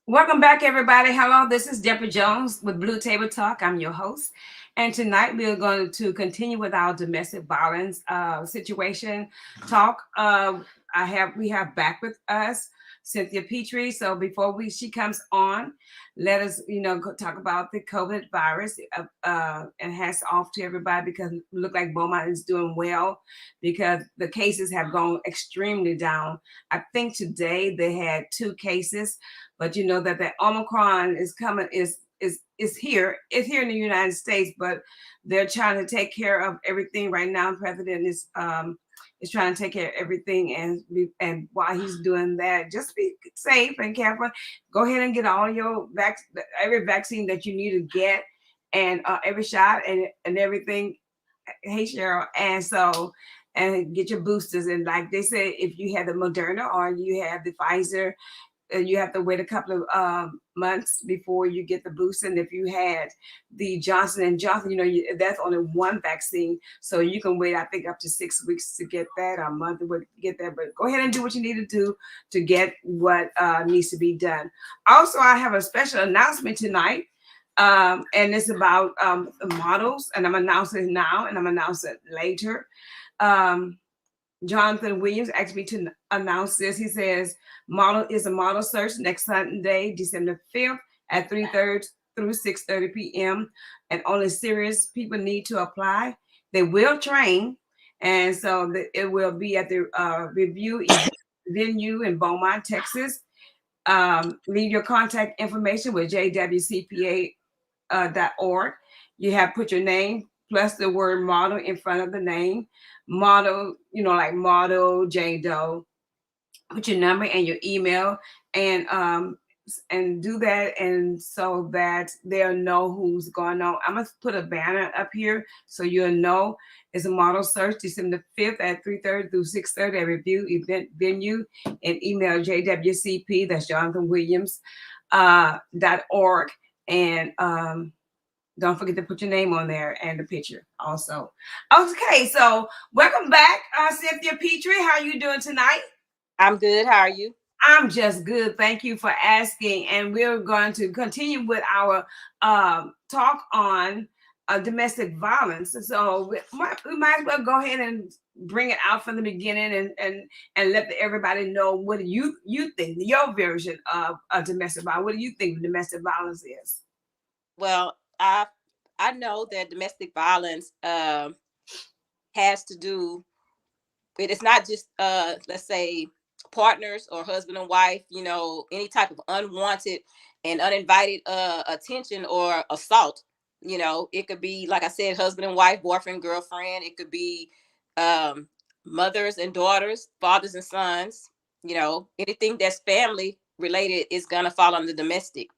Welcome back, everybody. Hello, this is Deborah Jones with Blue Table Talk. I'm your host. And tonight we are going to continue with our domestic violence situation talk. We have back with us Cynthia Petrie. So before she comes on, let us talk about the COVID virus and hats off to everybody because it look like Beaumont is doing well because the cases have gone extremely down. I think today they had 2 cases, but you know that the Omicron is coming is here. It's here in the United States, but they're trying to take care of everything right now. The president is trying to take care of everything, and while he's doing that, just be safe and careful. Go ahead and get all your every vaccine that you need to get, and every shot and everything. Hey Cheryl, and get your boosters. And like they said, if you have the Moderna or you have the Pfizer, you have to wait a couple of months before you get the boost. And if you had the Johnson and Johnson, that's only one vaccine, so you can wait. I think up to 6 weeks to get that, or a month to get that. But go ahead and do what you need to do to get what needs to be done. Also, I have a special announcement tonight. And it's about models, and I'm announcing it now, and I'm announcing it later. Um, Jonathan Williams asked me to announce this. He says, "Model is a model search next Sunday, December 5th at 3:30 through 6:30 p.m. And only serious people need to apply. They will train, and so it will be at the review venue in Beaumont, Texas. Leave your contact information with jwcpa.org. You have put your name plus the word model in front of the name. Model, like model Jane Doe. Put your number and your email, and do that, and so that they'll know who's going on. I'm gonna put a banner up here so you'll know. It's a model search December 5th at 3:30 through 6:30 at Review Event Venue, and email JWCP, that's Jonathan Williams .org, and don't forget to put your name on there and the picture also. Okay, so welcome back, Cynthia Petrie. How are you doing tonight? I'm good. How are you? I'm just good. Thank you for asking. And we're going to continue with our talk on domestic violence. So we might as well go ahead and bring it out from the beginning, and let everybody know what you think, your version of domestic violence. What do you think domestic violence is? Well, I know that domestic violence has to do. It's not just let's say partners or husband and wife. Any type of unwanted and uninvited attention or assault. It could be, like I said, husband and wife, boyfriend, girlfriend. It could be um, mothers and daughters, fathers and sons. Anything that's family related is gonna fall under domestic.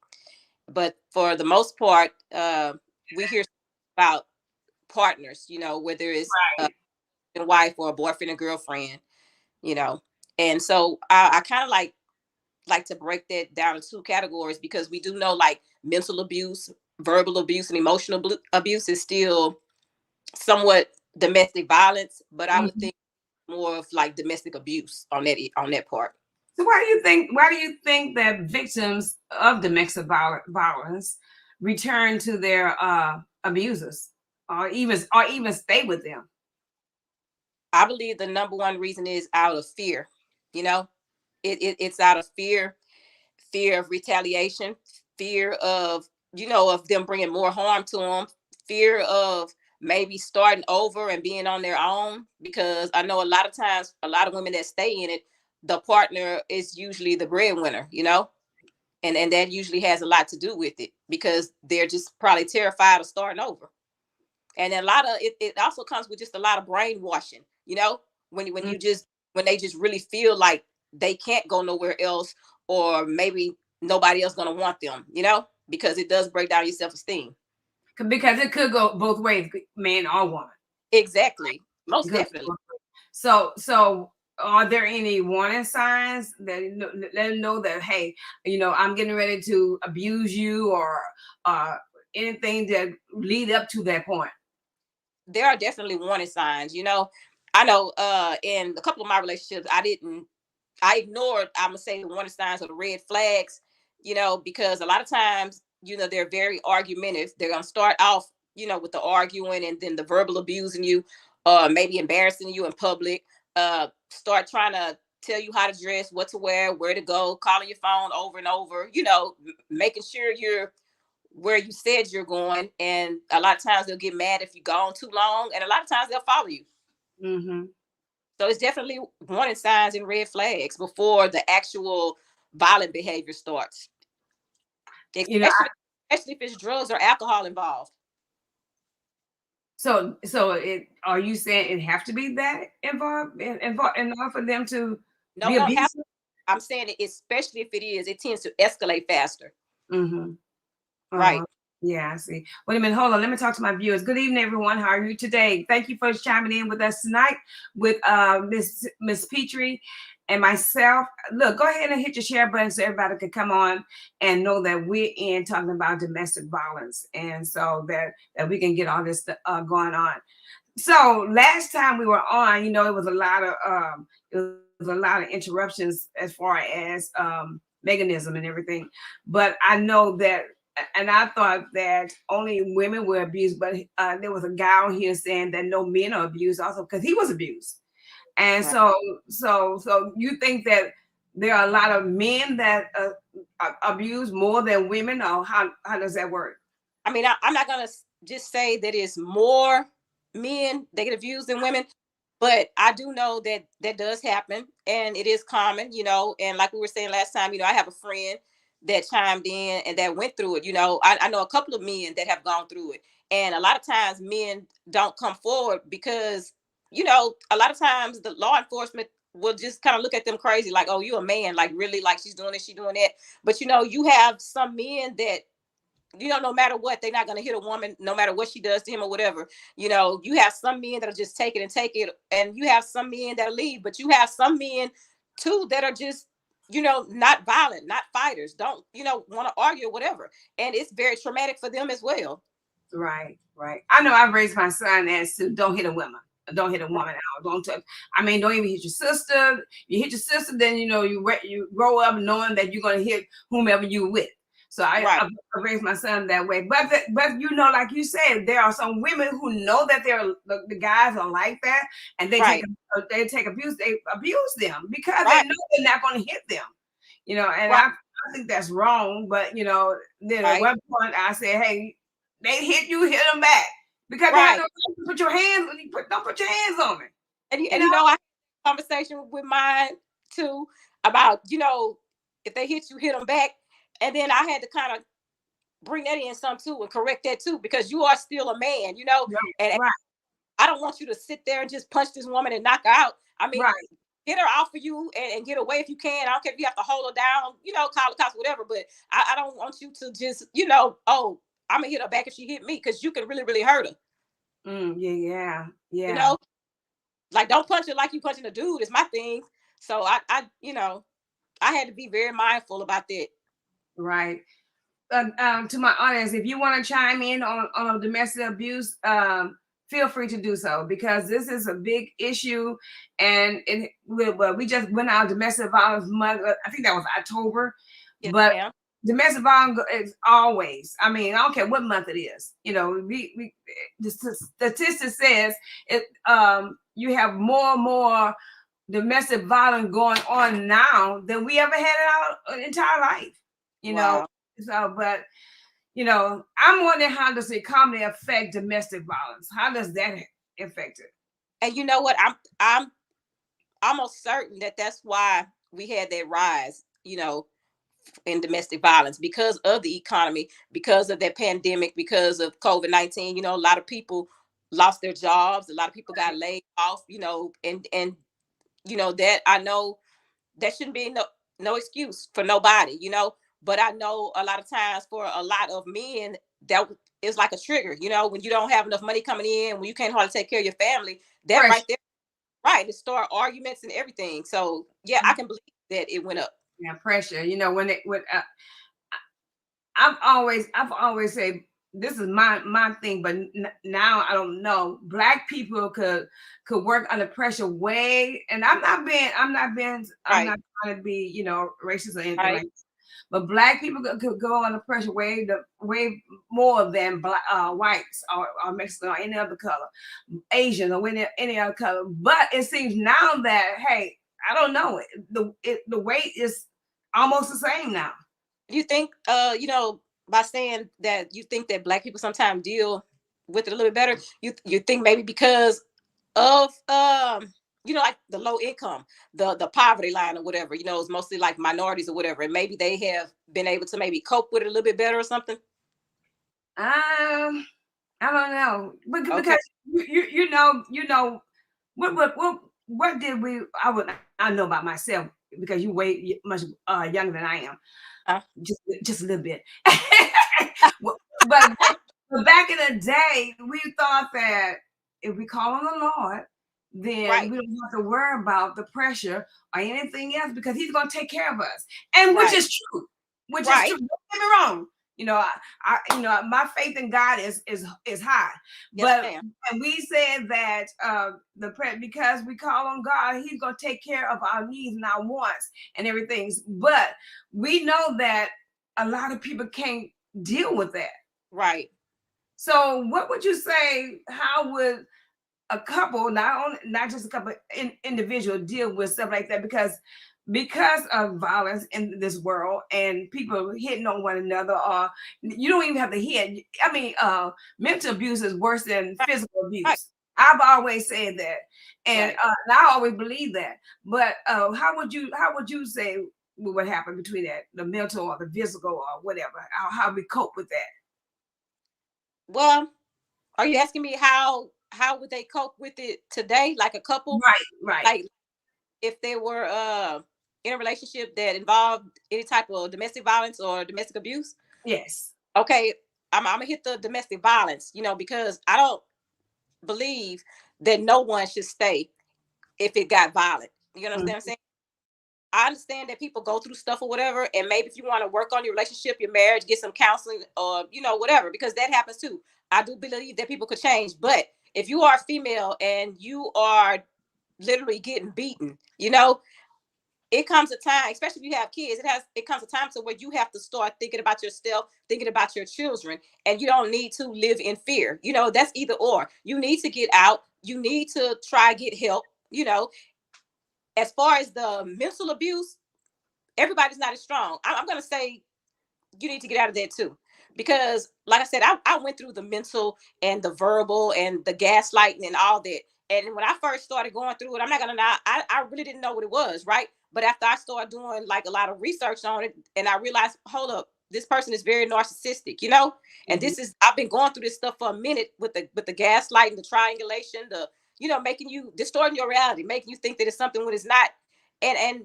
But for the most part, we hear about partners, whether it's a wife or a boyfriend and girlfriend, you know. And so I kind of like to break that down in 2 categories, because we do know like mental abuse, verbal abuse, and emotional abuse is still somewhat domestic violence, but I would Mhm. think more of like domestic abuse on that part. So why do you think that victims of domestic violence return to their abusers, or even stay with them? I believe the number one reason is out of fear. You know, it's out of fear of retaliation, fear of of them bringing more harm to them, fear of maybe starting over and being on their own. Because I know a lot of times, a lot of women that stay in it, the partner is usually the breadwinner, and that usually has a lot to do with it, because they're just probably terrified of starting over. And a lot of it also comes with just a lot of brainwashing, when Mm. you just when they just really feel like they can't go nowhere else, or maybe nobody else gonna want them, because it does break down your self-esteem. Because it could go both ways, man or woman. Exactly, most It could go definitely. both ways. So are there any warning signs that let them know that, hey, I'm getting ready to abuse you, or uh, anything that lead up to that point? There are definitely warning signs. I know in a couple of my relationships, I ignored, I'm gonna say, the warning signs or the red flags, because a lot of times, they're very argumentative. They're going to start off, with the arguing and then the verbal abusing you, maybe embarrassing you in public, start trying to tell you how to dress, what to wear, where to go, calling your phone over and over, making sure you're where you said you're going. And a lot of times they'll get mad if you're gone too long. And a lot of times they'll follow you. Mm-hmm. So it's definitely warning signs and red flags before the actual violent behavior starts. Especially if it's drugs or alcohol involved. So are you saying it have to be that involved in order for them to be abusive? I'm saying it, especially if it is, it tends to escalate faster. Mm-hmm. Right. Yeah, I see. Wait a minute, hold on. Let me talk to my viewers. Good evening, everyone. How are you today? Thank you for chiming in with us tonight with Miss Petrie and myself. Look, go ahead and hit your share button so everybody can come on and know that we're in talking about domestic violence, and so that we can get all this going on. So last time we were on, it was a lot of interruptions as far as mechanism and everything, but I know that. And I thought that only women were abused, but there was a guy on here saying that no men are abused also because he was abused. And right. So you think that there are a lot of men that abuse more than women, or how does that work? I mean, I'm not going to just say that it's more men that get abused than women, but I do know that that does happen, and it is common, and like we were saying last time, I have a friend that chimed in and that went through it. I know a couple of men that have gone through it, and a lot of times men don't come forward because, a lot of times the law enforcement will just kind of look at them crazy, like, oh, you a man, like really, like she's doing this, she's doing that. But you have some men that, no matter what, they're not going to hit a woman, no matter what she does to him or whatever. You have some men that'll just take it, and you have some men that'll leave, but you have some men too that are just, not violent, not fighters, don't, want to argue or whatever. And it's very traumatic for them as well. Right. I know I've raised my son as to don't hit a woman. Don't hit a woman out. Don't touch. I mean, don't even hit your sister. You hit your sister, then you grow up knowing that you're gonna hit whomever you with. So I raised my son that way. But like you said, there are some women who know that the guys are like that, and they take abuse. They abuse them because they know they're not going to hit them. And I think that's wrong. But then at one point I said, hey, they hit you, hit them back, because they have no right to put your hands. Don't put your hands on me. And I had a conversation with mine too about if they hit you, hit them back. And then I had to kind of bring that in some too and correct that too, because you are still a man, and I don't want you to sit there and just punch this woman and knock her out. I mean, get her off of you and get away if you can. I don't care if you have to hold her down, call the cops, whatever. But I don't want you to just, oh, I'm gonna hit her back if she hit me, because you can really, really hurt her. Yeah. Like, don't punch her like you punching a dude is my thing. So I had to be very mindful about that. Right. To my audience, if you want to chime in on domestic abuse, feel free to do so, because this is a big issue, and we just went out Domestic Violence Month. I think that was October, but domestic violence is always. I mean, I don't care what month it is. The statistic says it. You have more and more domestic violence going on now than we ever had in our entire life. So, but I'm wondering, how does the economy affect domestic violence? How does that affect it? And you know what? I'm almost certain that that's why we had that rise, in domestic violence, because of the economy, because of that pandemic, because of COVID-19. A lot of people lost their jobs, a lot of people got laid off, and that, I know that shouldn't be no excuse for nobody, but I know a lot of times for a lot of men that is like a trigger, when you don't have enough money coming in, when you can't hardly take care of your family, that right there, to start arguments and everything. So yeah, I can believe that it went up. Yeah, pressure. I've always said, this is my thing, but now I don't know. Black people could work under pressure way, and I'm not trying to be racist or anything like that. but black people could go under pressure way more than whites or Mexican or any other color, Asian or any other color. But it seems now that, hey, I don't know, the weight is almost the same now. You think, by saying that you think that black people sometimes deal with it a little bit better, you think maybe because of like the low income, the poverty line or whatever, it's mostly like minorities or whatever, and maybe they have been able to maybe cope with it a little bit better or something. I don't know, because Okay. you know what did we? I know about myself because you way much younger than I am, just a little bit. but back in the day, we thought that if we call on the Lord, then Right. we don't have to worry about the pressure or anything else because He's going to take care of us, and Right. which is true. Which Right. is true. Don't get me wrong. My faith in God is high, Yes, but ma'am. and we said that because we call on God, He's gonna take care of our needs and our wants and everything. But we know that a lot of people can't deal with that. Right. So, what would you say? How would a couple, not just a couple, individual deal with stuff like that? Because of violence in this world and people hitting on one another, or you don't even have to hit. I mean, mental abuse is worse than physical abuse. Right. I've always said that, and, Right. and I always believe that. But how would you say what happened between that, the mental or the physical or whatever? How we cope with that? Well, are you asking me how would they cope with it today, like a couple? Right. Like if they were in a relationship that involved any type of domestic violence or domestic abuse? Yes. Okay, I'm gonna hit the domestic violence, because I don't believe that no one should stay if it got violent. You understand what I'm saying? I understand that people go through stuff or whatever, and maybe if you want to work on your relationship, your marriage, get some counseling or whatever, because that happens too. I do believe that people could change, but if you are female and you are literally getting beaten, it comes a time, especially if you have kids, it comes a time to where you have to start thinking about yourself, thinking about your children, and you don't need to live in fear. That's either or. You need to get out. You need to try get help. As far as the mental abuse, everybody's not as strong. I'm going to say you need to get out of that too. Because like I said, I went through the mental and the verbal and the gaslighting and all that. And when I first started going through it, I'm not going to lie, I really didn't know what it was, right? But after I started doing like a lot of research on it, and I realized, hold up, this person is very narcissistic, and I've been going through this stuff for a minute with the gaslighting, the triangulation, the, making you distorting your reality, making you think that it's something when it's not. And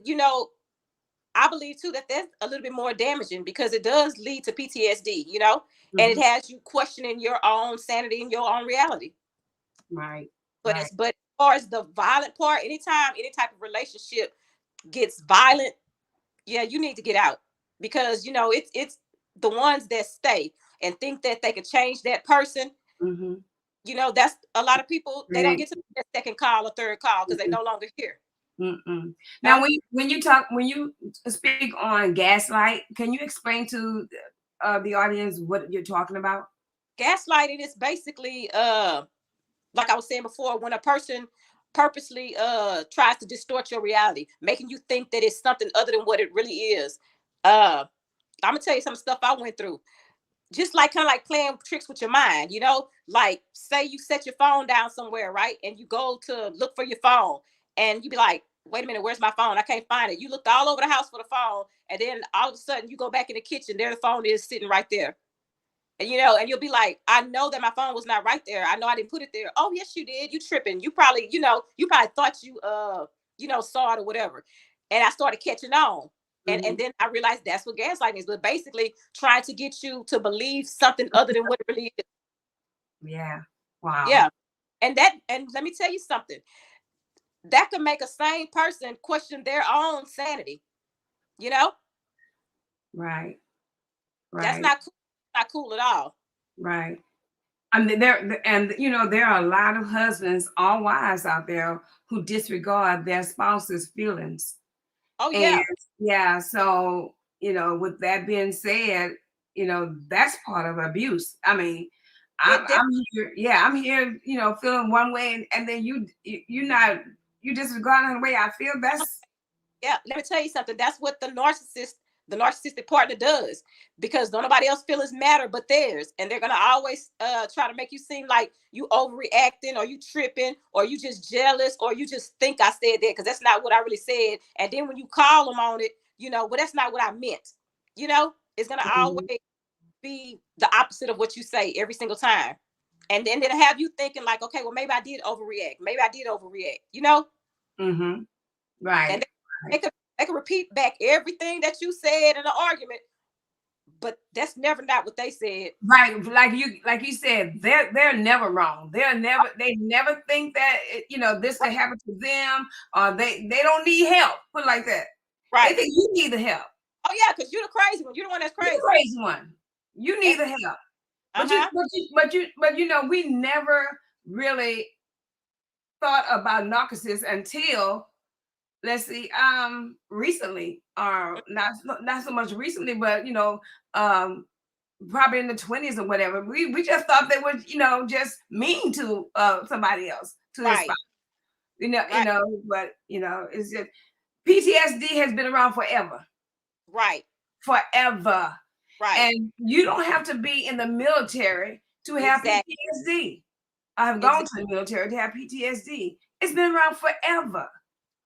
I believe too that that's a little bit more damaging because it does lead to PTSD, and it has you questioning your own sanity and your own reality. Right. But as far as the violent part, anytime any type of relationship gets violent, yeah, you need to get out, because it's the ones that stay and think that they could change that person. That's a lot of people. They don't get to that second call or third call because they no longer here. Now, when you speak on gaslight, can you explain to the audience what you're talking about? Gaslighting is basically, like I was saying before, when a person purposely tries to distort your reality, making you think that it's something other than what it really is. I'm gonna tell you some stuff I went through. Just like kind of like playing tricks with your mind, like say you set your phone down somewhere, right? And you go to look for your phone and you be like, wait a minute, where's my phone? I can't find it. You looked all over the house for the phone, and then all of a sudden you go back in the kitchen, there the phone is sitting right there. And and you'll be like, I know that my phone was not right there. I know I didn't put it there. Oh, yes, you did. You tripping. You probably, you probably thought you saw it or whatever. And I started catching on. And then I realized that's what gaslighting is, but basically trying to get you to believe something other than what it really is. Yeah. Wow. Yeah. And let me tell you something. That could make a sane person question their own sanity. Right. That's not cool at all. Right. I mean, there are a lot of husbands or wives out there who disregard their spouse's feelings. Oh yeah. And yeah, so with that being said, that's part of abuse. I mean, It I'm here, yeah, I'm here, feeling one way, and then you disregarding the way I feel. That's Yeah, let me tell you something. That's what the narcissistic partner does, because don't nobody else feelings matter but theirs, and they're gonna always try to make you seem like you overreacting, or you tripping, or you just jealous, or you just think I said that because that's not what I really said. And then when you call them on it, well, that's not what I meant. It's gonna Mhm. always be the opposite of what you say every single time. And then it'll have you thinking like, okay, well, maybe I did overreact. Maybe I did overreact. Mhm. And Right. they can repeat back everything that you said in an argument, but that's never not what they said. Right, like you said, they're never wrong. They never think that this could Right, happen to them, or they don't need help. Put it like that. They right. think you need the help. Oh yeah, because you're the crazy one. You're the one that's You the crazy. crazy one. You need the help. But Uh-huh. we never really thought about narcissists until, let's see, recently, or not so much recently, but um probably in the 20s or whatever. We just thought they were, just mean to somebody else, to their Right, spouse. right, But it's just PTSD has been around forever. right. Forever. Right. And you don't have to be in the military to have Exactly. PTSD. I have gone Exactly. to the military to have PTSD. It's been around forever.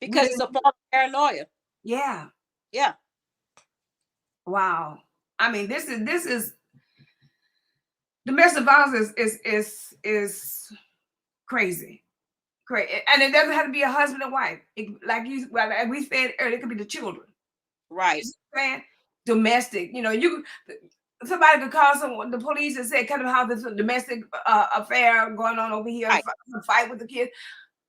We Because it's just, a form of paranoia. yeah. Yeah. Wow. I mean, this is domestic violence is crazy. Crazy. And it doesn't have to be a husband and wife. Like we said earlier, it could be the children. You Right. see what I'm saying? Domestic. Somebody could call the police and say, kind of how there's a domestic affair going on over here, Right. a fight with the kids.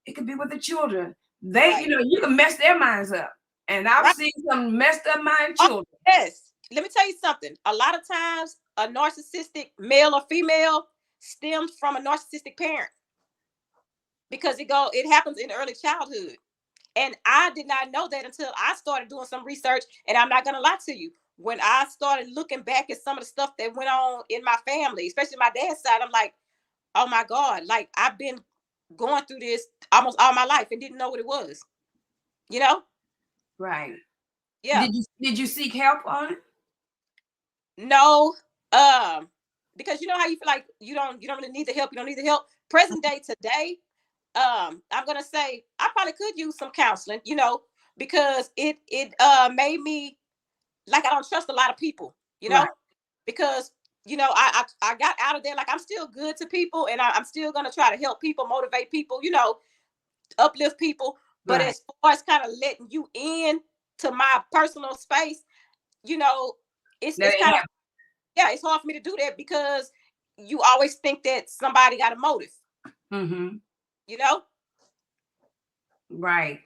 It could be with the children. They, Right. you can mess their minds up. And I've Right. seen some messed up mind Oh, children. yes. Let me tell you something. A lot of times, a narcissistic male or female stems from a narcissistic parent, because it happens in early childhood. And I did not know that until I started doing some research. And I'm not gonna lie to you, when I started looking back at some of the stuff that went on in my family, especially my dad's side, I'm like, oh my God, like I've been going through this almost all my life and didn't know what it was. You know? Right. Yeah. Did you seek help on it? No, because you know how you feel like you don't really need the help, you don't need the help. Present day today, I'm gonna say I probably could use some counseling, because it made me like I don't trust a lot of people, Right. because I got out of there. Like, I'm still good to people, and I'm still gonna try to help people, motivate people, uplift people. But Right. as far as kind of letting you in to my personal space, you know, That it's ain't kind of, yeah, it's hard for me to do that because you always think that somebody got a motive, happening. you know? Right.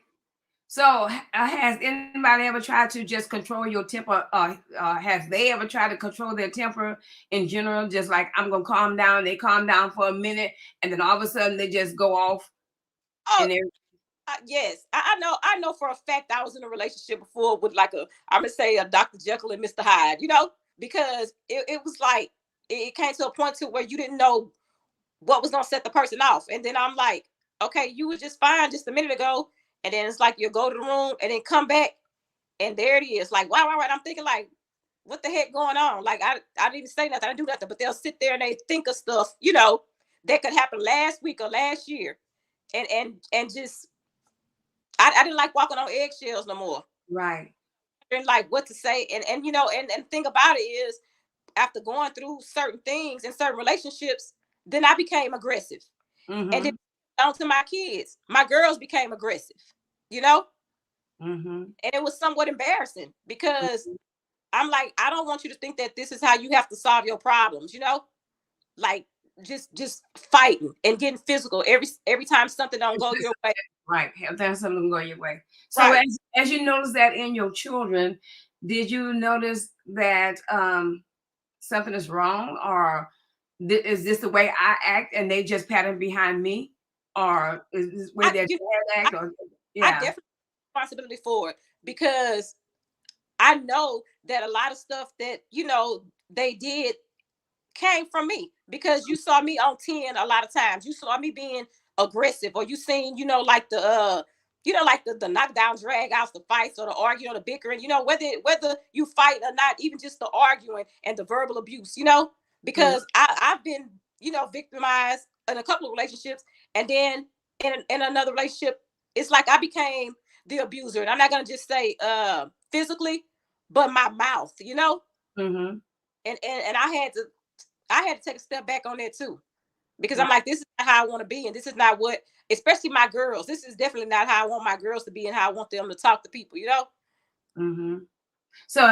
So, has anybody ever tried to just control your temper? Has they ever tried to control their temper in general? Just like, I'm gonna calm down. They calm down for a minute, and then all of a sudden they just go off. Oh, And they yes, I know for a fact I was in a relationship before with like I'm gonna say a Dr. Jekyll and Mr. Hyde, because it was like it came to a point to where you didn't know what was gonna set the person off. And then I'm like, okay, you were just fine just a minute ago. And then it's like you go to the room and then come back and there it is. Like, wow, right. I'm thinking like, what the heck going on? Like, I didn't say nothing, I didn't do nothing, but they'll sit there and they think of stuff, that could happen last week or last year. And just I didn't like walking on eggshells no more. right. I didn't like what to say. And thing about it is, after going through certain things in certain relationships, then I became aggressive. And then Mm-hmm. down to my kids, my girls became aggressive, you know? Mm-hmm. And it was somewhat embarrassing because I'm like, I don't want you to think that this is how you have to solve your problems, Like, just fighting and getting physical every time something don't go your way. Right. Have to have something go your way. So, Right. as you notice that in your children, did you notice that something is wrong, or is this the way I act and they just pattern behind me, or is this where I their you dad I, act? Or I yeah. definitely have responsibility for it because I know that a lot of stuff that, they did came from me, because you saw me on 10 a lot of times. You saw me being aggressive, or you seen, like the knockdown, drag outs, the fights, or the arguing, or the bickering, whether you fight or not, even just the arguing and the verbal abuse, because I've been, victimized in a couple of relationships. And then in another relationship, it's like I became the abuser. And I'm not gonna just say physically, but my mouth, Mm-hmm. And I had to take a step back on that too, because I'm like, this is not how I want to be, and this is not what, especially my girls, this is definitely not how I want my girls to be, and how I want them to talk to people, Mm-hmm. So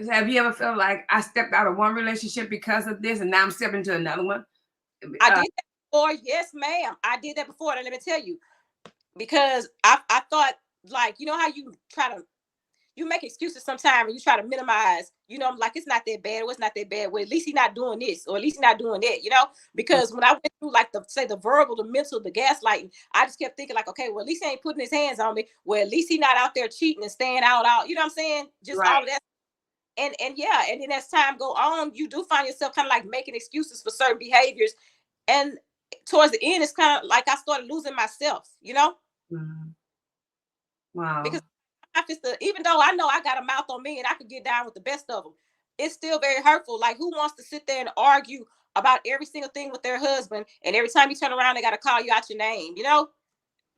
have you ever felt like I stepped out of one relationship because of this, and now I'm stepping into another one? I did that before. Yes, ma'am. I did that before. And let me tell you, because I thought, like, how you make excuses sometimes, and you try to minimize, I'm like, it's not that bad, or it's not that bad. Well, at least he's not doing this, or at least he's not doing that, because when I went through, like, the verbal, the mental, the gaslighting, I just kept thinking, like, okay, well, at least he ain't putting his hands on me. Well, at least he's not out there cheating and staying out, you know what I'm saying? Just all of that. And yeah, and then as time go on, you do find yourself kind of like making excuses for certain behaviors. And towards the end, it's kind of like I started losing myself, Mm-hmm. Wow. because even though I know I got a mouth on me and I could get down with the best of them, it's still very hurtful. Like, who wants to sit there and argue about every single thing with their husband, and every time you turn around, they got to call you out your name,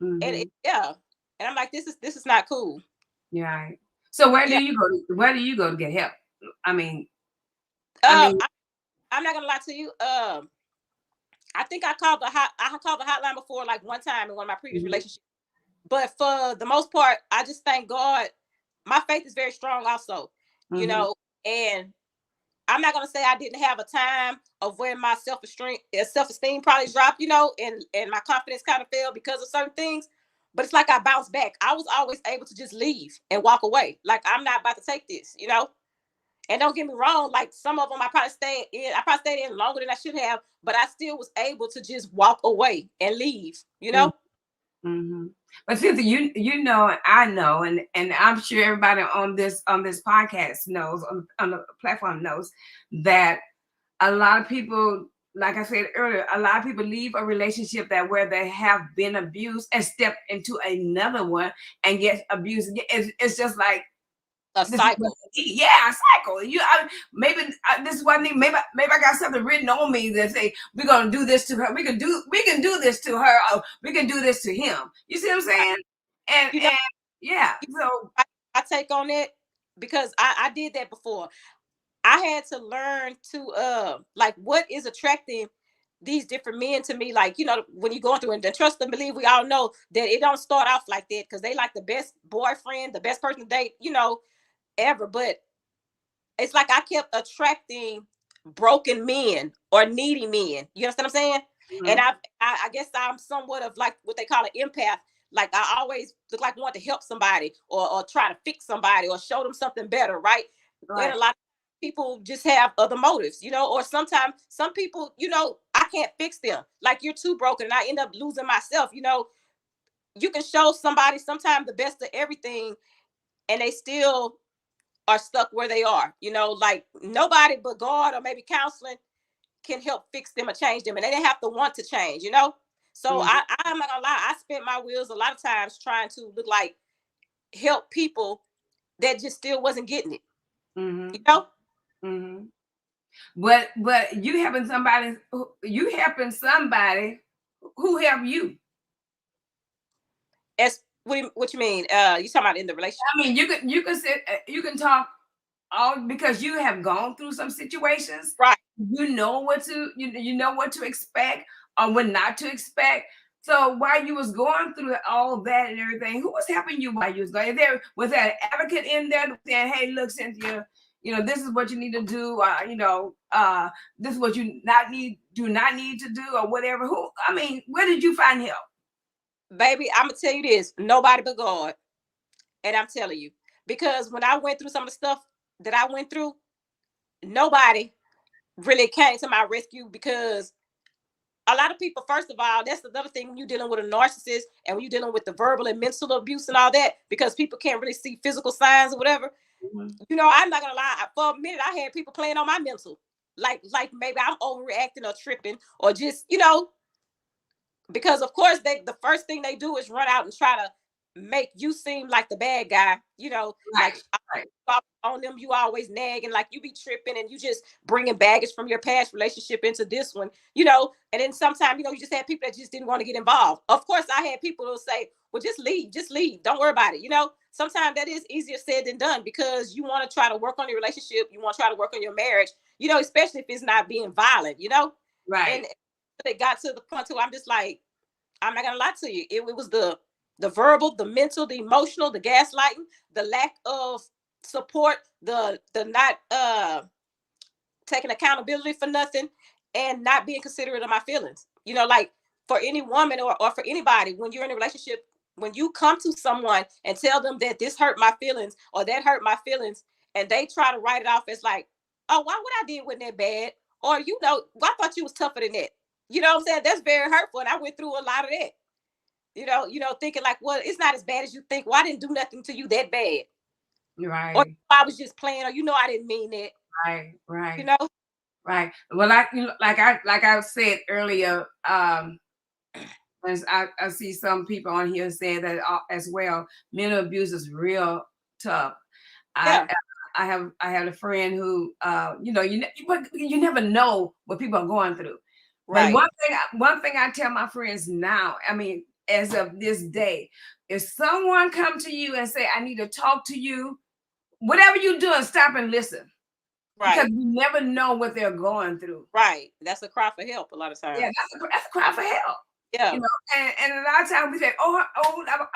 Mm-hmm. And yeah, and I'm like, this is not cool. Yeah. So where do you go? Where do you go to get help? I mean, I'm not gonna lie to you. I think I called the hotline before, like one time in one of my previous relationships. But for the most part, I just thank God. My faith is very strong also, and I'm not gonna say I didn't have a time of where my self-esteem probably dropped, and my confidence kind of fell because of certain things. But it's like I bounced back. I was always able to just leave and walk away. Like, I'm not about to take this, And don't get me wrong, like, some of them I probably stayed in longer than I should have, but I still was able to just walk away and leave, Mm-hmm. But Cynthia, I know, and I'm sure everybody on this podcast knows, on the platform knows, that a lot of people, like I said earlier, a lot of people leave a relationship that where they have been abused and step into another one and get abused. It's just like a cycle. A cycle. Maybe this is what I need. Maybe I got something written on me that say we're gonna do this to her. We can do this to her. Or we can do this to him. You see what I'm saying? And yeah. So I take on it, because I did that before. I had to learn to like, what is attracting these different men to me. Like, when you're going through, and trust and believe, we all know that it don't start off like that, because they like the best boyfriend, the best person to date, ever. But it's like I kept attracting broken men or needy men. You understand what I'm saying? Mm-hmm. And I guess I'm somewhat of, like, what they call an empath. Like, I always look like I want to help somebody, or try to fix somebody, or show them something better, right? And a lot of people just have other motives, or sometimes some people, I can't fix them. Like, you're too broken, and I end up losing myself. You can show somebody sometimes the best of everything, and they still are stuck where they are. Like, nobody but God, or maybe counseling, can help fix them or change them, and they didn't have to want to change. So I'm not gonna lie, I spent my wheels a lot of times trying to look like help people that just still wasn't getting it. Mm-hmm. But you helping somebody who help you. As what you mean? You talking about in the relationship? I mean, you can talk all, because you have gone through some situations, right? You know what to expect or what not to expect. So while you was going through all that and everything, who was helping you while you was going there? Was there an advocate in there saying, "Hey, look, Cynthia, this is what you need to do. This is what you do not need to do, or whatever." Where did you find help? Baby, I'm gonna tell you this: nobody but God. And I'm telling you, because when I went through some of the stuff that I went through, nobody really came to my rescue, because a lot of people, first of all, that's another thing when you're dealing with a narcissist, and when you're dealing with the verbal and mental abuse and all that, because people can't really see physical signs or whatever. You know, I'm not gonna lie. For a minute, I had people playing on my mental, like maybe I'm overreacting or tripping, or just, you know, because of course the first thing they do is run out and try to make you seem like the bad guy. You know, like Right. Right. on them, you always nagging, like you be tripping and you just bringing baggage from your past relationship into this one, you know. And then sometimes, you know, you just had people that just didn't want to get involved. Of course, I had people who say, well, just leave, don't worry about it. You know, sometimes that is easier said than done, because you want to try to work on your relationship, you want to try to work on your marriage, you know, especially if it's not being violent, you know. Right. And it got to the point to I'm just like, I'm not gonna lie to you, it was the verbal, the mental, the emotional, the gaslighting, the lack of support, the not taking accountability for nothing, and not being considerate of my feelings. You know, like for any woman or for anybody, when you're in a relationship, when you come to someone and tell them that this hurt my feelings or that hurt my feelings, and they try to write it off as like, oh, why what I did wasn't that bad? Or, you know, well, I thought you was tougher than that. You know what I'm saying? That's very hurtful. And I went through a lot of that. You know, thinking like, well, it's not as bad as you think. Well, I didn't do nothing to you that bad. Or Right. I was just playing, or, you know, I didn't mean that. Right. You Right. know? Right. Well, like I said earlier, as I see some people on here saying that as well. Mental abuse is real tough. I Yeah. I have a friend who you know, you never know what people are going through. But Right. one thing I tell my friends now, I mean, as of this day, if someone come to you and say, I need to talk to you, whatever you're doing, stop and listen. Because Right. you never know what they're going through. Right. That's a cry for help a lot of Yeah, times. that's a cry for help. You Yeah. know, and a lot of times we say, I'm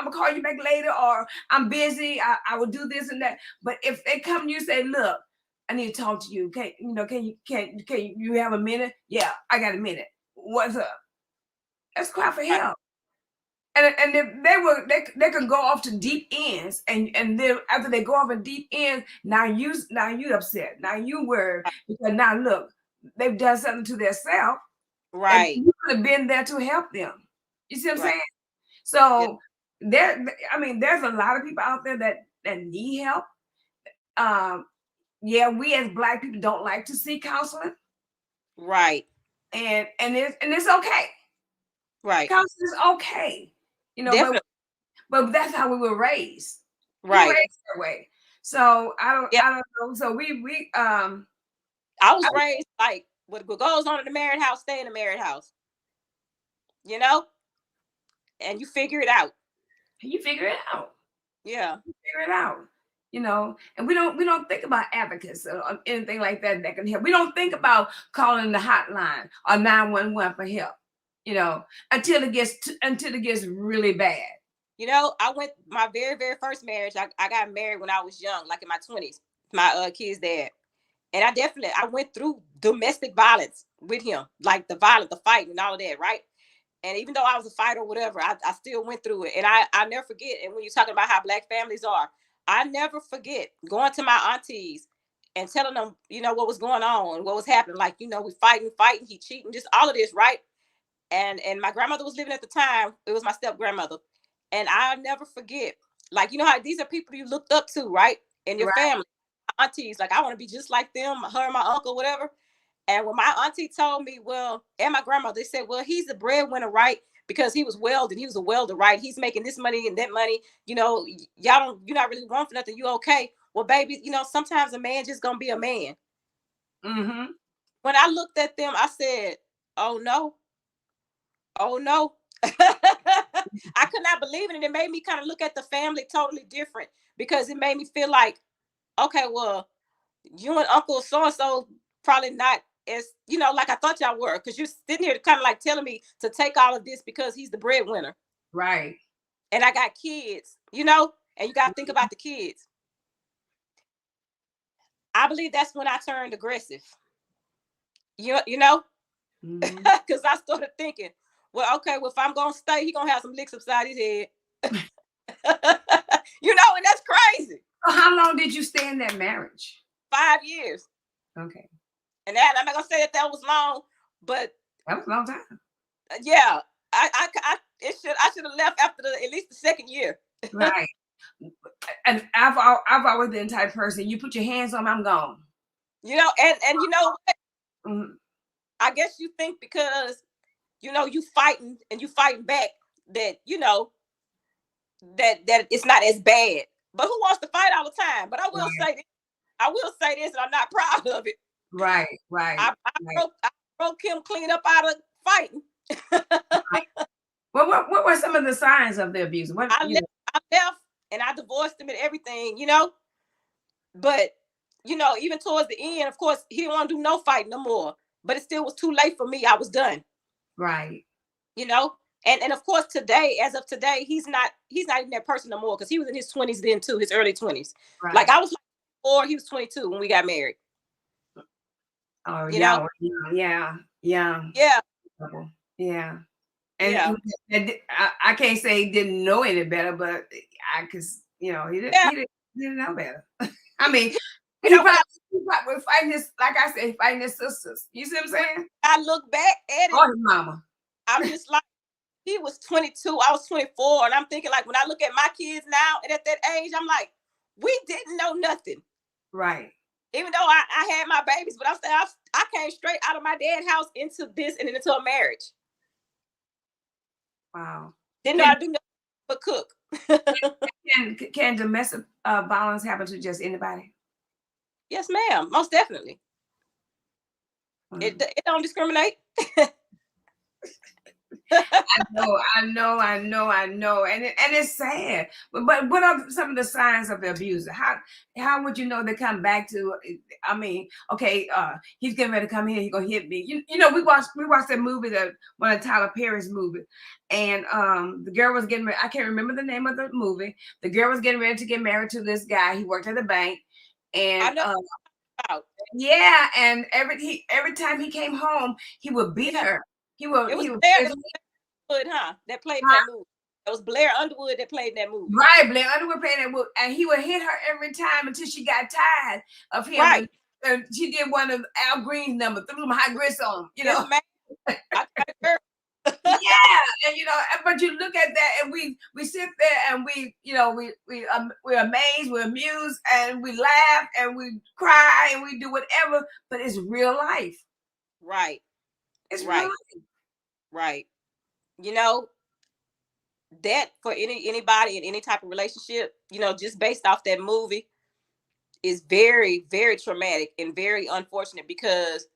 gonna call you back later, or I'm busy, I will do this and that. But if they come to you and say, look, I need to talk to you. Can you have a minute? Yeah, I got a minute. What's up? That's cry for Right. help. And if they can go off to deep ends, and then after they go off in deep ends, now you upset, now you worried, because now look, they've done something to themselves, and Right. you could have been there to help them. You see what I'm Right. saying? Yeah. So I mean, there's a lot of people out there that need help. Um, yeah, we as Black people don't like to see counseling, Right. and it's okay. Right. Counseling is okay, you know, Definitely. but that's how we were raised. We were Right. raised that way. So Yeah. I don't know. So we I was raised like what goes on in the married house, stay in the married house. You know? And you figure it out. you figure it out. Yeah. Figure it out. You know, and we don't think about advocates or anything like that can help. We don't think about calling the hotline or 911 for help. You know, until it gets really bad. You know, I went my very, very first marriage. I got married when I was young, like in my 20s, my kid's dad. And I went through domestic violence with him, like the violence, the fight, and all of that, right? And even though I was a fighter or whatever, I still went through it. And I never forget. And when you're talking about how Black families are, I never forget going to my aunties and telling them, you know, what was going on, what was happening. Like, you know, we fighting, he cheating, just all of this, right? And my grandmother was living at the time. It was my step grandmother. And I'll never forget, like, you know how these are people you looked up to, right? In your Right. family, aunties, like, I want to be just like them, her and my uncle, whatever. And when my auntie told me, well, and my grandmother, they said, well, he's the breadwinner, right? Because he was welding, he was a welder, right? He's making this money and that money. You know, you're not really wrong for nothing. You okay? Well, baby, you know, sometimes a man just gonna be a man. Mm-hmm. When I looked at them, I said, oh no, oh no. I could not believe it. And it made me kind of look at the family totally different, because it made me feel like, okay, well, you and Uncle so and so probably not as, you know, like I thought y'all were, because you're sitting here kind of like telling me to take all of this because he's the breadwinner. Right. And I got kids, you know, and you got to think about the kids. I believe that's when I turned aggressive, you know, Mm-hmm. because I started thinking, well, okay, well, if I'm going to stay, he going to have some licks upside his head. You know, and that's crazy. So how long did you stay in that marriage? 5 years. Okay. And that, I'm not going to say that that was long, but That was a long time. yeah, I should have left after at least the second year. Right. And I've always been the type of person, you put your hands on me, I'm gone. You know, and you know what? Mhm. I guess you think because you know you fighting and you fighting back that you know that it's not as bad. But who wants to fight all the time? But Right, I will say this, and I'm not proud of it. right, right, right. I broke him clean up out of fighting. Well, what were some of the signs of the abuse? What I left, I left, and I divorced him and everything, you know. But you know, even towards the end, of course, he didn't want to do no fight no more. But it still was too late for me. I was done, right, you know. And of course, today, as of today, he's not even that person no more because he was in his 20s then too, his early 20s. Like right. I was like 4, he was 22 when we got married. Oh, You know, yeah, yeah, yeah, yeah. yeah, And I can't say he didn't know any better, but cause yeah. he didn't know better. I mean, You know, he probably was fighting his, like I said, fighting his sisters. You see what I'm when saying? I look back at it, Or his mama. I'm just like, he was 22, I was 24, and I'm thinking like when I look at my kids now and at that age, I'm like, we didn't know nothing. Right. Even though I had my babies, but I'm saying I came straight out of my dad's house into this and into a marriage. Wow. Didn't know Can how to do nothing but cook. can domestic violence happen to just anybody? Yes, ma'am, most definitely. Mm. It don't discriminate. I know, and it's sad. But what are some of the signs of the abuser? How would you know they come back to? I mean, okay, he's getting ready to come here. He's gonna hit me. You know, we watched that movie, that one of Tyler Perry's movie, and the girl was getting ready. I can't remember the name of the movie. The girl was getting ready to get married to this guy. He worked at the bank, I and know about. yeah, and every time he came home, he would beat Yeah, her. it was He would. Blair Underwood, huh? That played in that movie. It was Blair Underwood that played in that movie. Right, Blair Underwood playing that wood, and he would hit her every time until she got tired of him, Right. and she did one of Al Green's number, threw them high grits on, Yes, ma'am. I got a girl. Yeah, and but you look at that, and we sit there, and we're amazed, we're amused, and we laugh, and we cry, and we do whatever, but it's real life. Right. It's real Right. life. Right. You know, that for anybody in any type of relationship, you know, just based off that movie is very, very traumatic and very unfortunate because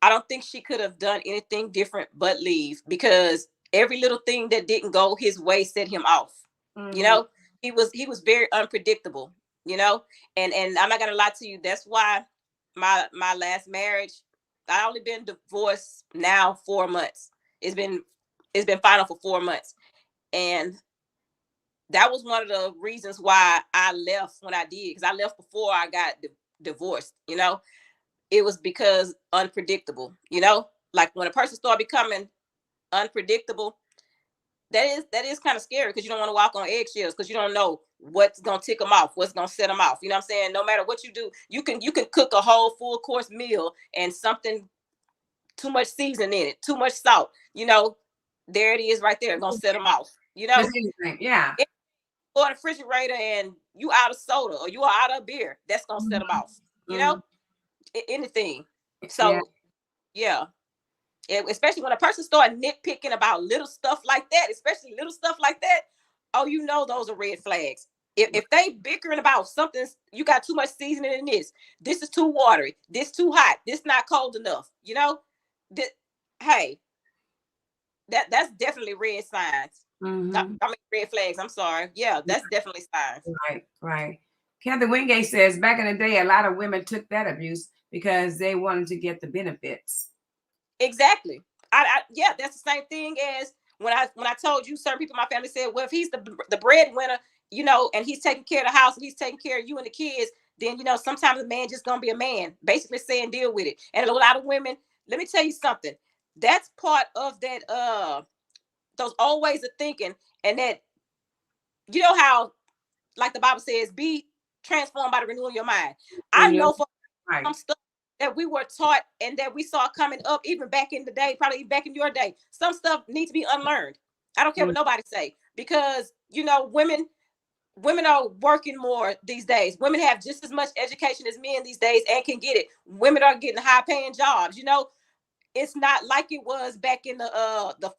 I don't think she could have done anything different but leave because every little thing that didn't go his way set him off. You Mhm. know, he was very unpredictable, you know, and I'm not gonna lie to you, that's why my last marriage, I only been divorced now 4 months. It's been it's been final for 4 months. And that was one of the reasons why I left when I did, because I left before I got divorced, you know. It was because unpredictable, you know, like when a person started becoming unpredictable, that is kind of scary because you don't want to walk on eggshells because you don't know what's gonna tick them off, what's gonna set them off. You know what I'm saying? No matter what you do, you can cook a whole full course meal and something too much seasoning in it, too much salt, you know, there it is right there, gonna set them off. You Just know, anything, yeah. or the refrigerator and you out of soda or you are out of beer, that's gonna set them Mhm. off. You know, Mhm. anything. Yeah. So yeah, especially when a person start nitpicking about little stuff like that, especially little stuff like that, oh, you know those are red flags. If they bickering about something, you got too much seasoning in this is too watery, this too hot, this not cold enough, you know, that, hey, that's definitely red signs. Mhm. I mean red flags, I'm sorry. Yeah, that's definitely signs. Right, right. Kathy Wingate says back in the day, a lot of women took that abuse because they wanted to get the benefits. Exactly. Yeah, that's the same thing as when I told you certain people in my family said, well, if he's the breadwinner, you know, and he's taking care of the house and he's taking care of you and the kids, then you know sometimes a man just gonna be a man, basically saying deal with it. And a lot of women, let me tell you something, that's part of that those old ways of thinking, and that you know how like the Bible says, be transformed by the renewing of your mind. I And you're know for right. some stuff that we were taught and that we saw coming up even back in the day, probably back in your day. Some stuff needs to be unlearned. I don't care what Mm. nobody say because you know women. women are working more these days. Women have just as much education as men these days and can get it. Women are getting high paying jobs. You know, it's not like it was back in the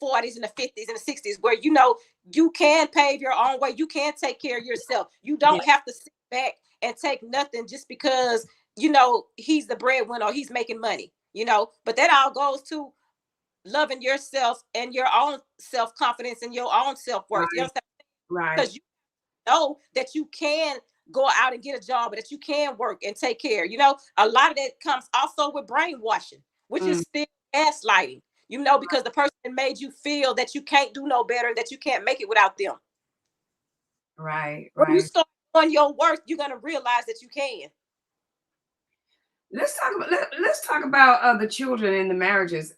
40s and the 50s and the 60s where, you know, you can pave your own way. You can take care of yourself. You Yeah. don't have to sit back and take nothing just because, you know, he's the breadwinner or he's making money, you know. But that all goes to loving yourself and your own self-confidence and your own self-worth. You Right. understand? Right. Because you know that you can go out and get a job, but that you can work and take care. You know, a lot of that comes also with brainwashing, which is still gaslighting, you know, because the person made you feel that you can't do no better, that you can't make it without them. Right. When you Right. start on your worth, you're going to realize that you can. Let's talk about the children in the marriages.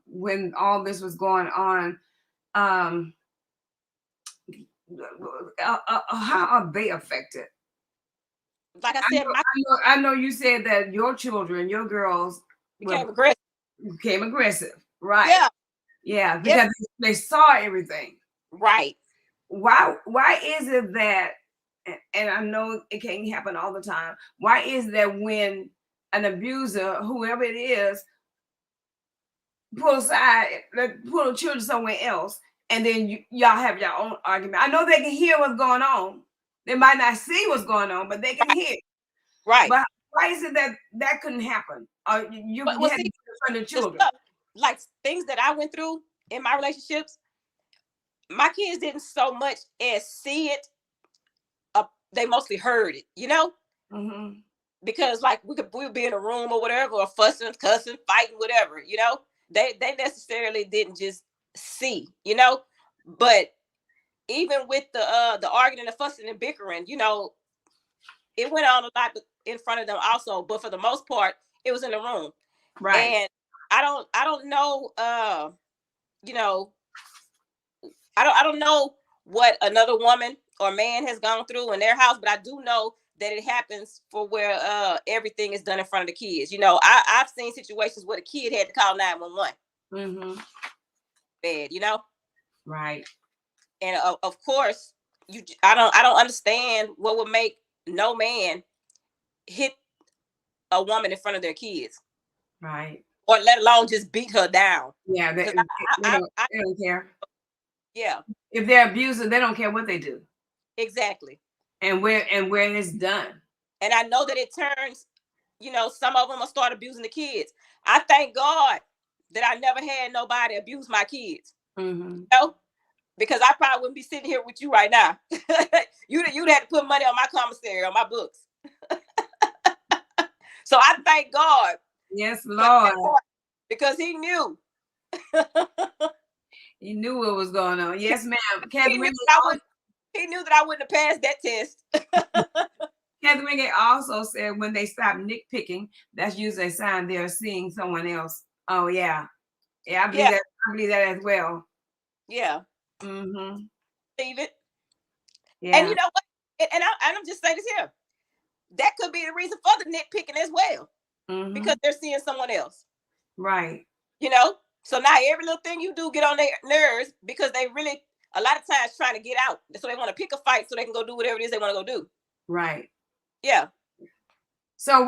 When all this was going on, um, how are they affected? Like I said, my I know you said that your children, your girls, became were aggressive. became aggressive, right? Yeah. Yeah, Yep. because they saw everything. Right. Why is it that, and I know it can't happen all the time, why is it that when an abuser, whoever it is, pull aside, pull the children somewhere else, and then y'all have your own argument? I know they can hear what's going on. They might not see what's going on, but they can hear. Right. But why is it that that couldn't happen? You But well, had see, to do it in front of the children. stuff, like things that I went through in my relationships, my kids didn't so much as see it. They mostly heard it, you know. Mm-hmm. Because like we'd be in a room or whatever, or fussing, cussing, fighting, whatever, you know. They necessarily didn't just see, you know. But even with the arguing, the fussing and bickering, you know, it went on a lot in front of them also. But for the most part, it was in the room. Right. And I don't know, you know, I don't know what another woman or man has gone through in their house, but I do know that it happens for where everything is done in front of the kids. You know, I've seen situations where the kid had to call 911. Mm-hmm. Bad, you know. Right. And of course, I don't understand what would make no man hit a woman in front of their kids, Right. or let alone just beat her down. Yeah, Because they don't care. yeah, If they're abusive, they don't care what they do exactly. and where it's done. And I know that it turns, you know, some of them will start abusing the kids. I thank God that I never had nobody abuse my kids. Mm-hmm. You know? Because I probably wouldn't be sitting here with you right now. You'd have to put money on my commissary, on my books. So I thank God. Yes, Lord. Because he knew. He knew what was going on. Yes, ma'am. He knew that I wouldn't have passed that test. Kathy Wingate also said when they stop nitpicking, that's usually a sign they're seeing someone else. Oh yeah, yeah, I believe Yeah. that. I believe that as well. Yeah. Mm-hmm. Believe it. Yeah. And you know what? And I'm just saying this here. That could be the reason for the nitpicking as well. Mm-hmm. Because they're seeing someone else. Right. You know? So now every little thing you do get on their nerves because they really, a lot of times, trying to get out. So they want to pick a fight so they can go do whatever it is they want to go do. Right. Yeah. So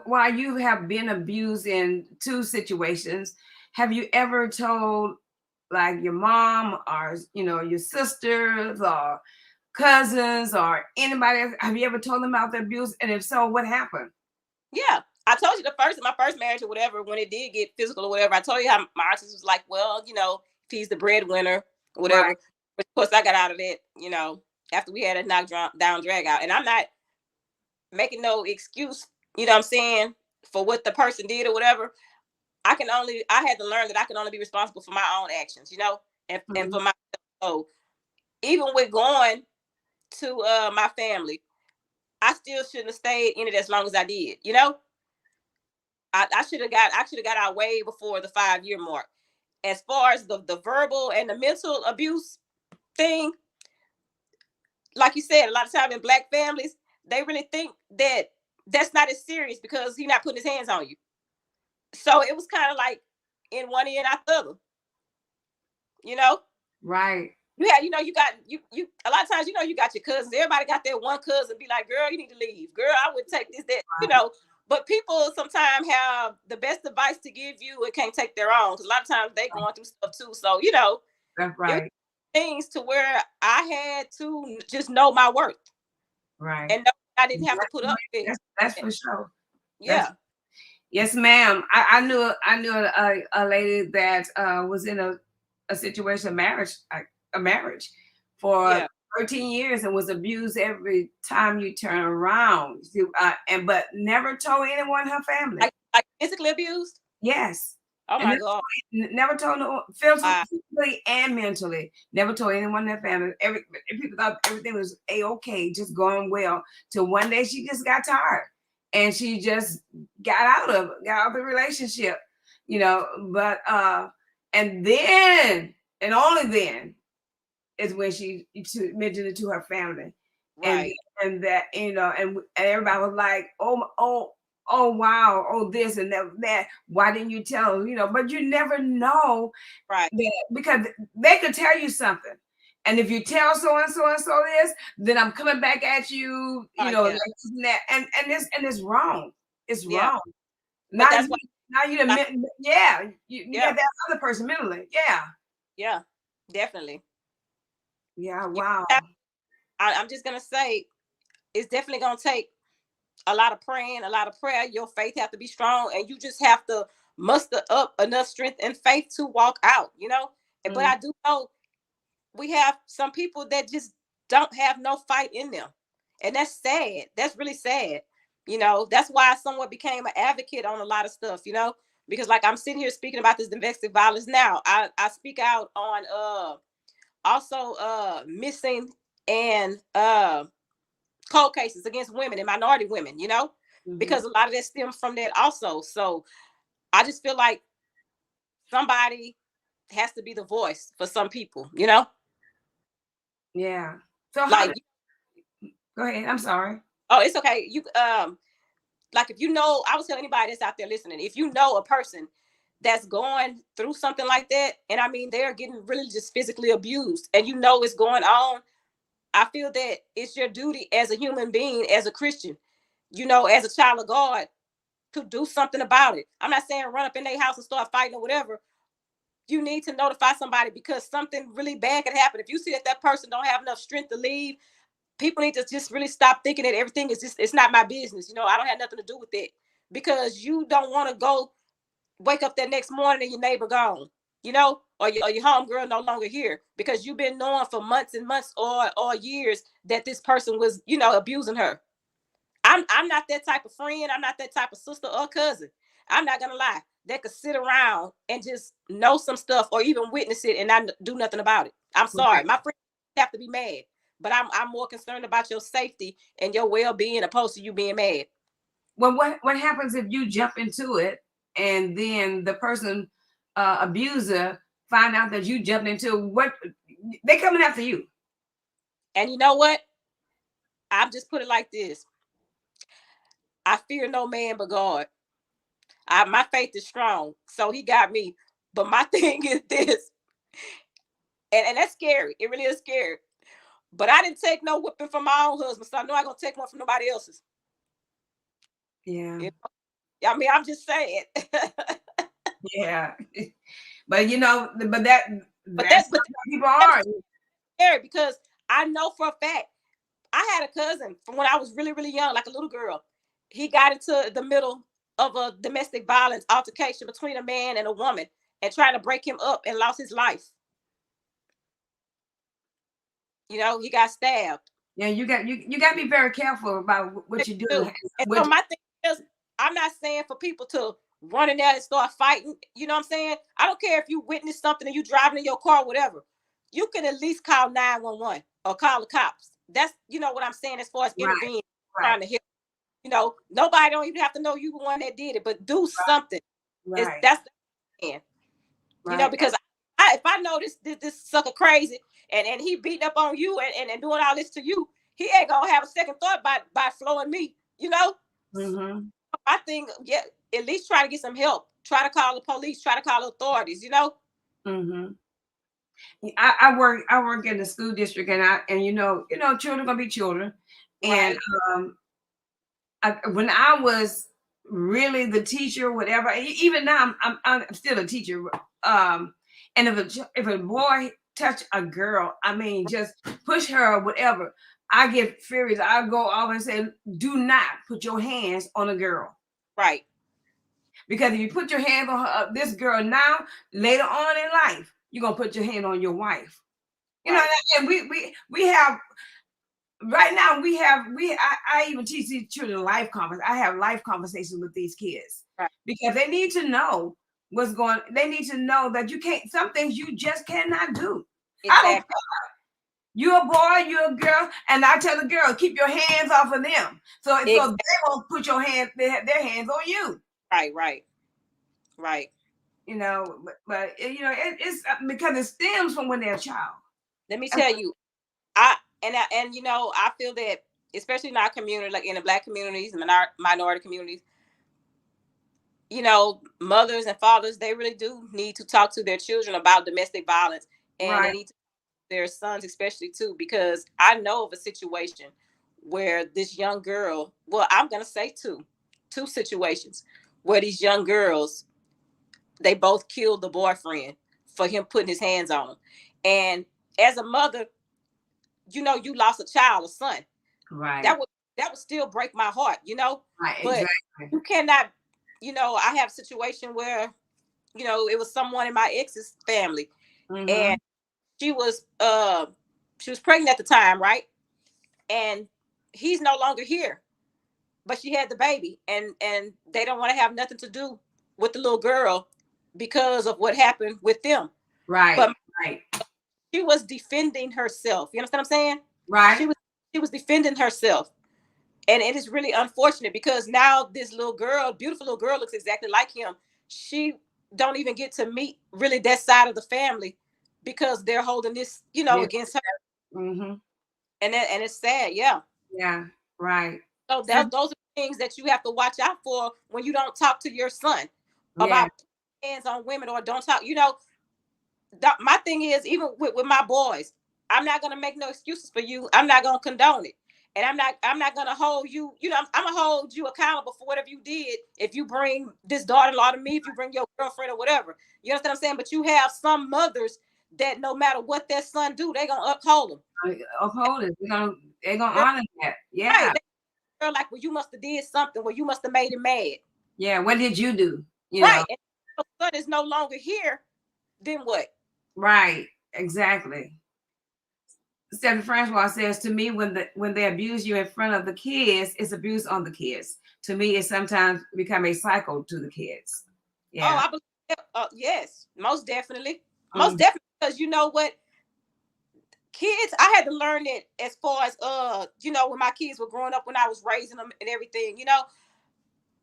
while you have been abused in two situations, have you ever told like your mom or your sisters or cousins or anybody else? Have you ever told them about the abuse? And if so, what happened? Yeah. I told you my first marriage or whatever, when it did get physical or whatever, I told you how my auntie was like, well, you know, if he's the breadwinner, whatever. Right. But of course, I got out of that, you know, after we had a down drag out. And I'm not making no excuse, you know what I'm saying, for what the person did or whatever. I had to learn that I can only be responsible for my own actions, you know, and Mm-hmm. for myself. So even with going to my family, I still shouldn't have stayed in it as long as I did, you know. I should have got out way before the 5-year mark. As far as the verbal and the mental abuse thing, like you said, a lot of time in Black families, they really think that that's not as serious because he's not putting his hands on you. So it was kind of like in one ear and out the other, you know. Right. you got you a lot of times, you got your cousins. Everybody got that one cousin be like, girl, you need to leave. Girl, I would take this, that. But people sometimes have the best advice to give you and can't take their own. Because a lot of times they going through stuff too. So, That's right. things to where I had to just know my worth. Right. And know I didn't have to put up with it. That's for sure. Yeah. Yes, ma'am. I knew a lady that was in a situation of marriage for 13 years and was abused every time you turn around. But never told anyone in her family. Like physically abused? Yes. Oh my God. Never told no physically and mentally. Never told anyone in their family. People thought everything was A-okay, just going well. Till one day she just got tired. And she just got out of the relationship, but and then and only then is when she mentioned it to her family. Right. And that, and everybody was like, oh wow, oh this and that. Why didn't you tell them? But you never know, right? Because they could tell you something. And if you tell so and so this, then I'm coming back at you, like that, and it's wrong. It's wrong. But that's why now you got that other person mentally. Yeah, definitely. Yeah, wow. I'm just gonna say, it's definitely gonna take a lot of praying, a lot of prayer. Your faith have to be strong, and you just have to muster up enough strength and faith to walk out. But I do know we have some people that just don't have no fight in them. And that's sad. That's really sad. That's why I somewhat became an advocate on a lot of stuff, because like I'm sitting here speaking about this domestic violence now. I speak out on also missing and cold cases against women and minority women, because a lot of that stems from that also. So I just feel like somebody has to be the voice for some people, Yeah. So go ahead. I'm sorry. Oh, it's okay. You like if I was telling anybody that's out there listening, if you know a person that's going through something like that, and I mean they're getting really just physically abused, and it's going on, I feel that it's your duty as a human being, as a Christian, as a child of God, to do something about it. I'm not saying run up in their house and start fighting or whatever. You need to notify somebody because something really bad could happen. If you see that person don't have enough strength to leave, people need to just really stop thinking that everything is it's not my business. I don't have nothing to do with it, because you don't want to go wake up that next morning and your neighbor gone, or your homegirl no longer here, because you've been knowing for months and months or years that this person was, abusing her. I'm not that type of friend. I'm not that type of sister or cousin. I'm not gonna lie. That could sit around and just know some stuff or even witness it and not do nothing about it. I'm sorry. My friends have to be mad, but I'm more concerned about your safety and your well-being opposed to you being mad. Well, what happens if you jump into it and then the person abuser find out that you jumped into what they coming after you? And you know what? I've just put it like this. I fear no man but God. My faith is strong, so he got me. But my thing is this, and that's scary. It really is scary. But I didn't take no whipping from my own husband, so I know I'm gonna take one from nobody else's. Yeah. I mean, I'm just saying. Yeah. But that's what people are. Scary, because I know for a fact I had a cousin from when I was really, really young, like a little girl. He got into the middle of a domestic violence altercation between a man and a woman and trying to break him up and lost his life. He got stabbed. Yeah, you got to be very careful about what you do. And so my thing is, I'm not saying for people to run in there and start fighting. You know what I'm saying? I don't care if you witness something and you driving in your car, whatever. You can at least call 911 or call the cops. That's what I'm saying as far as intervening, trying to help. Nobody don't even have to know you the one that did it, but do something. Right. That's the man. Right. Because if I know this sucker crazy and he beating up on you and doing all this to you, he ain't gonna have a second thought by flowing me. Mm-hmm. I think at least try to get some help. Try to call the police. Try to call the authorities. Mm-hmm. I work in the school district, and children gonna be children. And Right. when I was really the teacher, whatever, even now I'm still a teacher. And if a boy touch a girl, I mean, just push her or whatever, I get furious. I go off and say, do not put your hands on a girl. Right. Because if you put your hands on this girl now, later on in life, you're gonna put your hand on your wife. You know, Right. and we have right now I even teach these children life conversations. I have life conversations with these kids Right. because they need to know what's going. They need to know that you can't. Some things you just cannot do. I don't. Exactly. You're a boy, you're a girl, and I tell the girl, keep your hands off of them. So Exactly. they won't put their hands on you. Right. Right. Right. You know, but it's because it stems from when they're a child. Let me tell you, and I feel that especially in our community, like in the Black communities, minority communities, mothers and fathers, they really do need to talk to their children about domestic violence, and they Right. need to their sons especially too, because I know of a situation where this young girl, well, I'm gonna say two situations where these young girls, they both killed the boyfriend for him putting his hands on them. And as a mother, you lost a child, a son. Right. That would still break my heart, Right. but Exactly. you cannot, I have a situation where, it was someone in my ex's family, Mm-hmm. and she was pregnant at the time, right? And he's no longer here, but she had the baby, and they don't want to have nothing to do with the little girl because of what happened with them. Right. But Right. she was defending herself. You understand what I'm saying? Right. She was defending herself. And it is really unfortunate because now this little girl, beautiful little girl, looks exactly like him. She don't even get to meet really that side of the family because they're holding this, Yeah. against her. Mm-hmm. And it's sad, yeah. Yeah. Right. So So, those are things that you have to watch out for when you don't talk to your son yeah. about hands on women, or don't talk. My thing is, even with my boys, I'm not gonna make no excuses for you. I'm not gonna condone it, and I'm not gonna hold you. I'm gonna hold you accountable for whatever you did. If you bring this daughter-in-law to me, if you bring your girlfriend or whatever, you understand what I'm saying. But you have some mothers that no matter what their son do, they gonna uphold them. Uphold it. They're gonna Girl, honor that. right? Yeah. They're like, well, you must have did something. Well, you must have made him mad. Yeah. What did you do? Right. And if your son is no longer here, then what? Right. Exactly. Stephanie Francois says to me, when they abuse you in front of the kids, it's abuse on the kids. To me, it sometimes become a cycle to the kids. Oh, Yeah. I believe yes, most definitely. Most Mm. definitely, because you know what? Kids, I had to learn it as far as when my kids were growing up, when I was raising them and everything,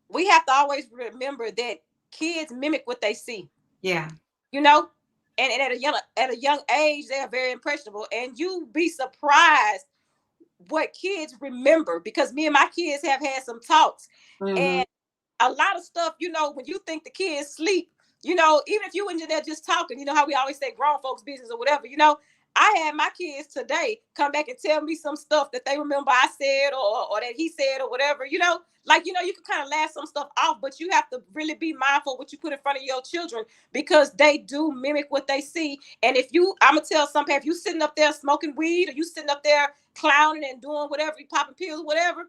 we have to always remember that kids mimic what they see. Yeah. You know, and at a young age, they are very impressionable. And you be surprised what kids remember, because me and my kids have had some talks, Mm-hmm. and a lot of stuff, when you think the kids sleep, even if you and they're just talking, how we always say grown folks business or whatever, I had my kids today come back and tell me some stuff that they remember I said, or that he said, or whatever, you can kind of laugh some stuff off, but you have to really be mindful what you put in front of your children, because they do mimic what they see. And I'm gonna tell some people, if you sitting up there smoking weed, or you sitting up there clowning and doing whatever, you popping pills, whatever,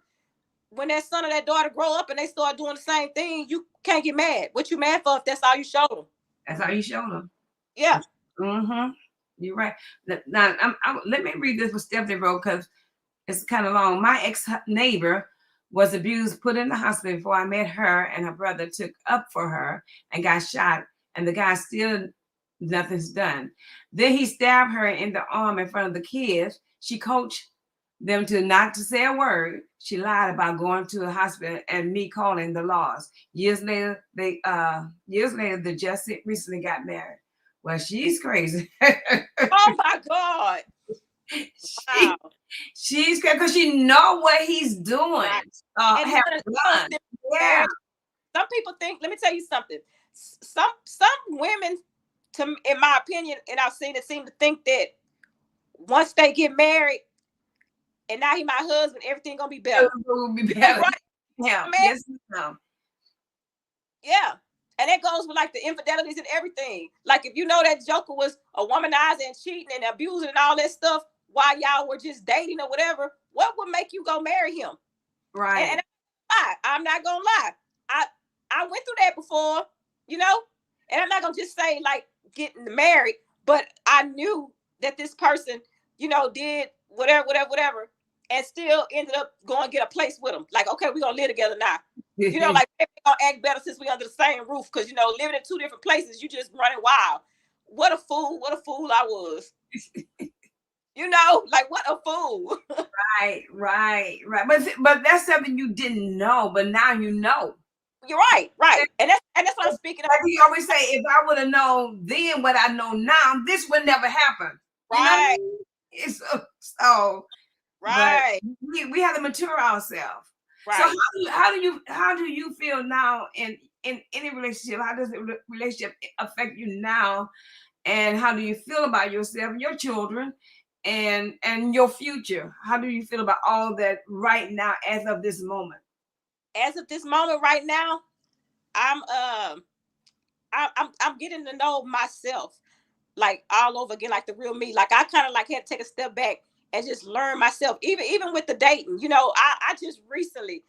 when that son or that daughter grow up and they start doing the same thing, you can't get mad. What you mad for if that's all you showed them? That's how you show them. Yeah. Mm-hmm. You're right. Now, let me read this with Stephanie wrote, because it's kind of long. My ex neighbor was abused, put in the hospital before I met her, and her brother took up for her and got shot. And the guy still, nothing's done. Then he stabbed her in the arm in front of the kids. She coached them to not to say a word. She lied about going to a hospital and me calling the laws. Years later, they just recently got married. Well, she's crazy. Oh my God. she, Wow. she's crazy because she know what he's doing. Right. And Have done. Yeah. some people think, let me tell you something. Some women in my opinion, and I've seen it seem to think that once they get married and now he my husband, everything gonna be better. Will be better. Right? Yeah. Man? Yes. No. Yeah. And that goes with like the infidelities and everything. Like if you know that Joker was a womanizer and cheating and abusing and all that stuff while y'all were just dating or whatever, what would make you go marry him? Right. And I'm not gonna lie. I went through that before, you know, and I'm not gonna just say like getting married, but I knew that this person, you know, did whatever, and still ended up going to get a place with him. Like, okay, we're gonna live together now. You know, like we're gonna act better since we're under the same roof. Cause you know, living in two different places, you just running wild. What a fool I was. You know, like what a fool. Right. But that's something you didn't know, but now you know. You're right. And that's what I'm speaking of. Like we always say, if I would have known then what I know now, this would never happen. Right. You know? It's so right. We have to mature ourselves. Right. So how do you feel now in any relationship? How does the relationship affect you now? And how do you feel about yourself and your children and your future? How do you feel about all that right now as of this moment? As of this moment right now, I'm getting to know myself like all over again, like the real me. Like I kind of like had to take a step back and just learn myself. Even with the dating, you know, I just recently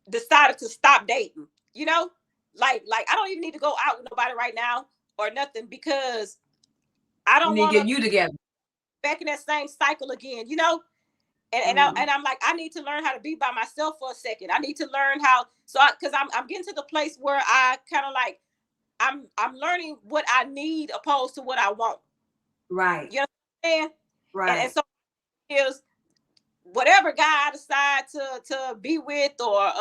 decided to stop dating, you know, like I don't even need to go out with nobody right now or nothing because I don't want to get you together back in that same cycle again, you know. And I'm like, I need to learn how to be by myself for a second. I need to learn how, because I'm getting to the place where I kind of like, I'm learning what I need opposed to what I want. Right. You know what I'm saying? Right. And so is whatever guy I decide to be with or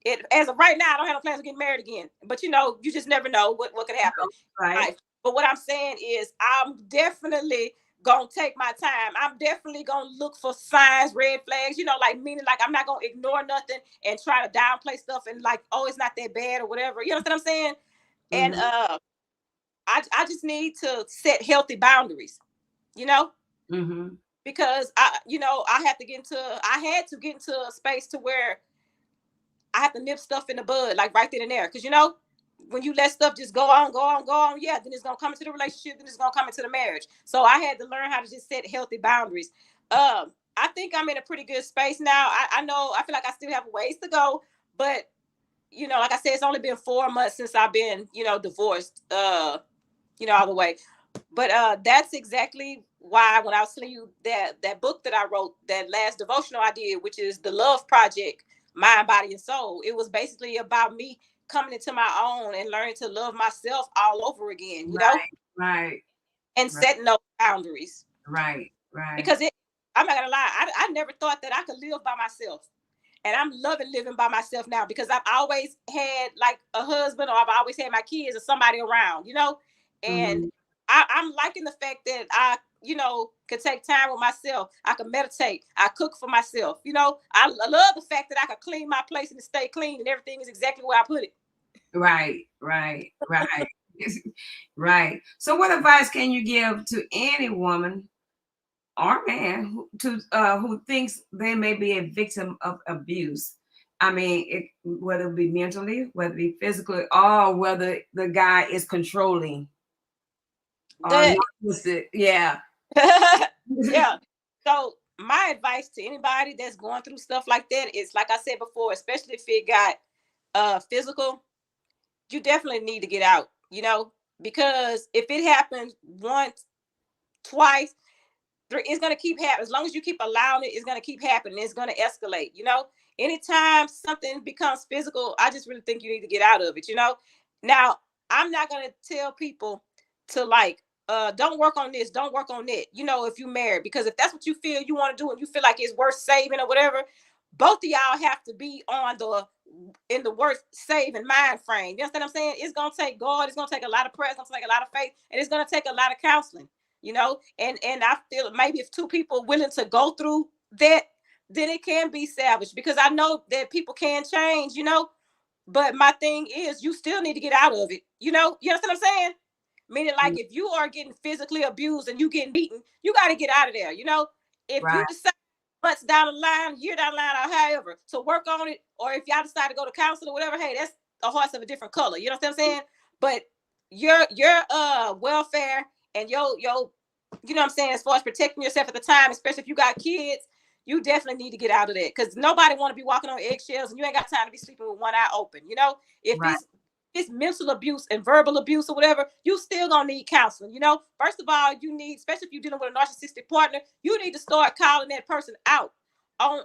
it as of right now, I don't have no plans to get married again. But you know, you just never know what could happen. Right. But what I'm saying is I'm definitely gonna take my time. I'm definitely gonna look for signs, red flags, you know, like meaning like I'm not gonna ignore nothing and try to downplay stuff and like, oh, it's not that bad or whatever. You know what I'm saying? Mm-hmm. And I just need to set healthy boundaries, you know? Mm-hmm. Because I had to get into a space to where I have to nip stuff in the bud, like right then and there. Cause you know, when you let stuff just go on, yeah, then it's gonna come into the relationship, then it's gonna come into the marriage. So I had to learn how to just set healthy boundaries. I think I'm in a pretty good space now. I know I feel like I still have ways to go, but you know, like I said, it's only been 4 months since I've been, you know, divorced, you know, all the way. But that's exactly why when I was telling you that book that I wrote, that last devotional I did, which is the Love Project, Mind, Body, and Soul, it was basically about me coming into my own and learning to love myself all over again, you know? Right. And setting those boundaries. Right. Because I'm not gonna lie, I never thought that I could live by myself. And I'm loving living by myself now because I've always had like a husband or I've always had my kids or somebody around, you know? And I'm liking the fact that I, you know, could take time with myself. I could meditate. I cook for myself. You know, I love the fact that I could clean my place and stay clean and everything is exactly where I put it. Right. Right. So what advice can you give to any woman or man who thinks they may be a victim of abuse? I mean, whether it be mentally, whether it be physically, or whether the guy is controlling. Yeah. Yeah. So my advice to anybody that's going through stuff like that is, like I said before, especially if it got physical, you definitely need to get out, you know, because if it happens once, twice, it's going to keep happening. As long as you keep allowing it, it's going to keep happening. It's going to escalate, you know. Anytime something becomes physical, I just really think you need to get out of it, you know. Now, I'm not going to tell people to like, don't work on this, don't work on that, you know, if you're married, because if that's what you feel you want to do and you feel like it's worth saving or whatever, both of y'all have to be in the worth saving mind frame. You understand what I'm saying? It's going to take God, it's going to take a lot of prayer, it's going to take a lot of faith, and it's going to take a lot of counseling, you know. And I feel maybe if two people are willing to go through that, then it can be salvaged, because I know that people can change, you know. But my thing is, you still need to get out of it, you know. You understand what I'm saying? Meaning, like, if you are getting physically abused and you getting beaten, you got to get out of there. You know, if you decide months down the line, year down the line, or however, to work on it, or if y'all decide to go to counseling or whatever, hey, that's a horse of a different color. You know what I'm saying? But your welfare and your you know what I'm saying, as far as protecting yourself at the time, especially if you got kids, you definitely need to get out of that, because nobody want to be walking on eggshells, and you ain't got time to be sleeping with one eye open. You know, if it's mental abuse and verbal abuse or whatever, you still gonna need counseling. You know, first of all, you need, especially if you're dealing with a narcissistic partner, you need to start calling that person out on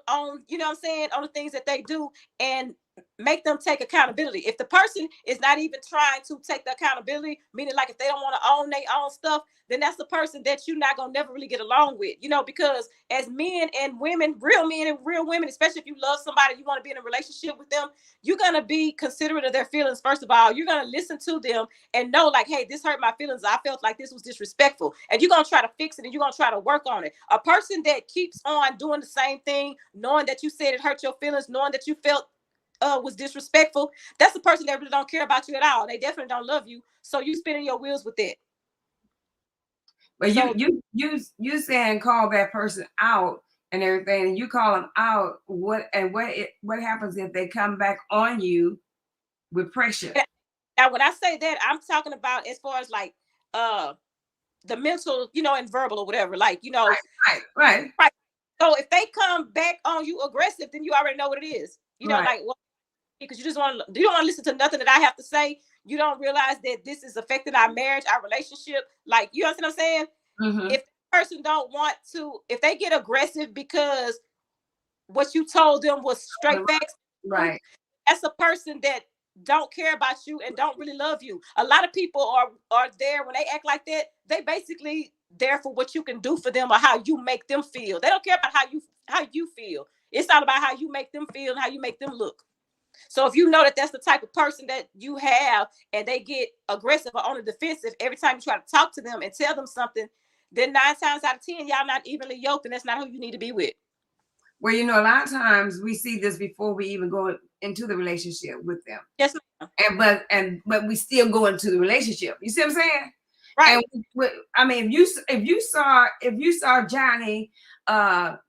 you know what I'm saying, on the things that they do, and make them take accountability. If the person is not even trying to take the accountability, meaning like if they don't want to own their own stuff, then that's the person that you're not gonna never really get along with. You know, because as men and women, real men and real women, especially if you love somebody, you want to be in a relationship with them, you're gonna be considerate of their feelings. First of all, you're gonna listen to them and know, like, hey, this hurt my feelings. I felt like this was disrespectful, and you're gonna try to fix it, and you're gonna try to work on it. A person that keeps on doing the same thing, knowing that you said it hurt your feelings, knowing that you felt was disrespectful, that's the person that really don't care about you at all. They definitely don't love you. So you spinning your wheels with it. But so, you saying call that person out and everything, and you call them out. What happens if they come back on you with pressure? Now, when I say that, I'm talking about as far as like the mental, you know, and verbal or whatever. Like, you know, right. So if they come back on you aggressive, then you already know what it is. You know, like, well, because you don't want to listen to nothing that I have to say. You don't realize that this is affecting our marriage, our relationship. Like, you understand what I'm saying? Mm-hmm. If the person don't want to, if they get aggressive because what you told them was straight facts, right? That's a person that don't care about you and don't really love you. A lot of people are there when they act like that. They basically there for what you can do for them or how you make them feel. They don't care about how you feel. It's all about how you make them feel and how you make them look. So if you know that that's the type of person that you have, and they get aggressive or on the defensive every time you try to talk to them and tell them something, then 9 times out of 10, y'all not evenly yoked, and that's not who you need to be with. Well, you know, a lot of times we see this before we even go into the relationship with them. Yes, ma'am. But we still go into the relationship. You see what I'm saying? Right. And I mean, if you saw Johnny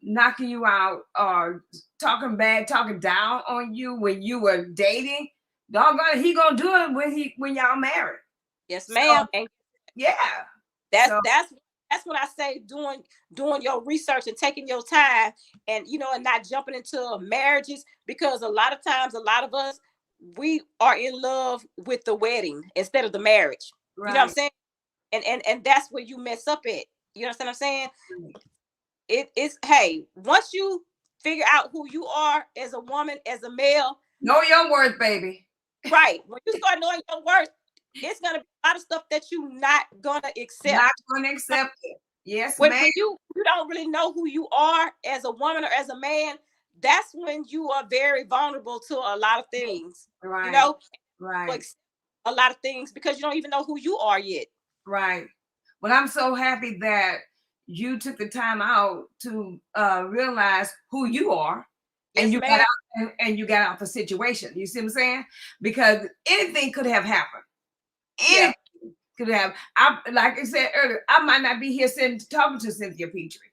knocking you out or talking down on you when you were dating, doggone, he gonna do it when y'all married. Yes, ma'am. So, yeah. That's what I say, doing your research and taking your time, and you know, and not jumping into marriages, because a lot of times, a lot of us, we are in love with the wedding instead of the marriage. Right. You know what I'm saying? And that's where you mess up at. You understand what I'm saying? It's hey, once you figure out who you are as a woman, as a male, know your worth, baby. Right. When you start knowing your worth, it's gonna be a lot of stuff that you're not gonna accept. Not gonna accept it. Yes, when you don't really know who you are as a woman or as a man, that's when you are very vulnerable to a lot of things. Right. You know, right. A lot of things because you don't even know who you are yet. Right. Well, I'm so happy that you took the time out to realize who you are. Yes, and you got out and you got out the situation. You see what I'm saying? Because anything could have happened. Anything could have. Like I said earlier, I might not be here talking to Cynthia Petrie.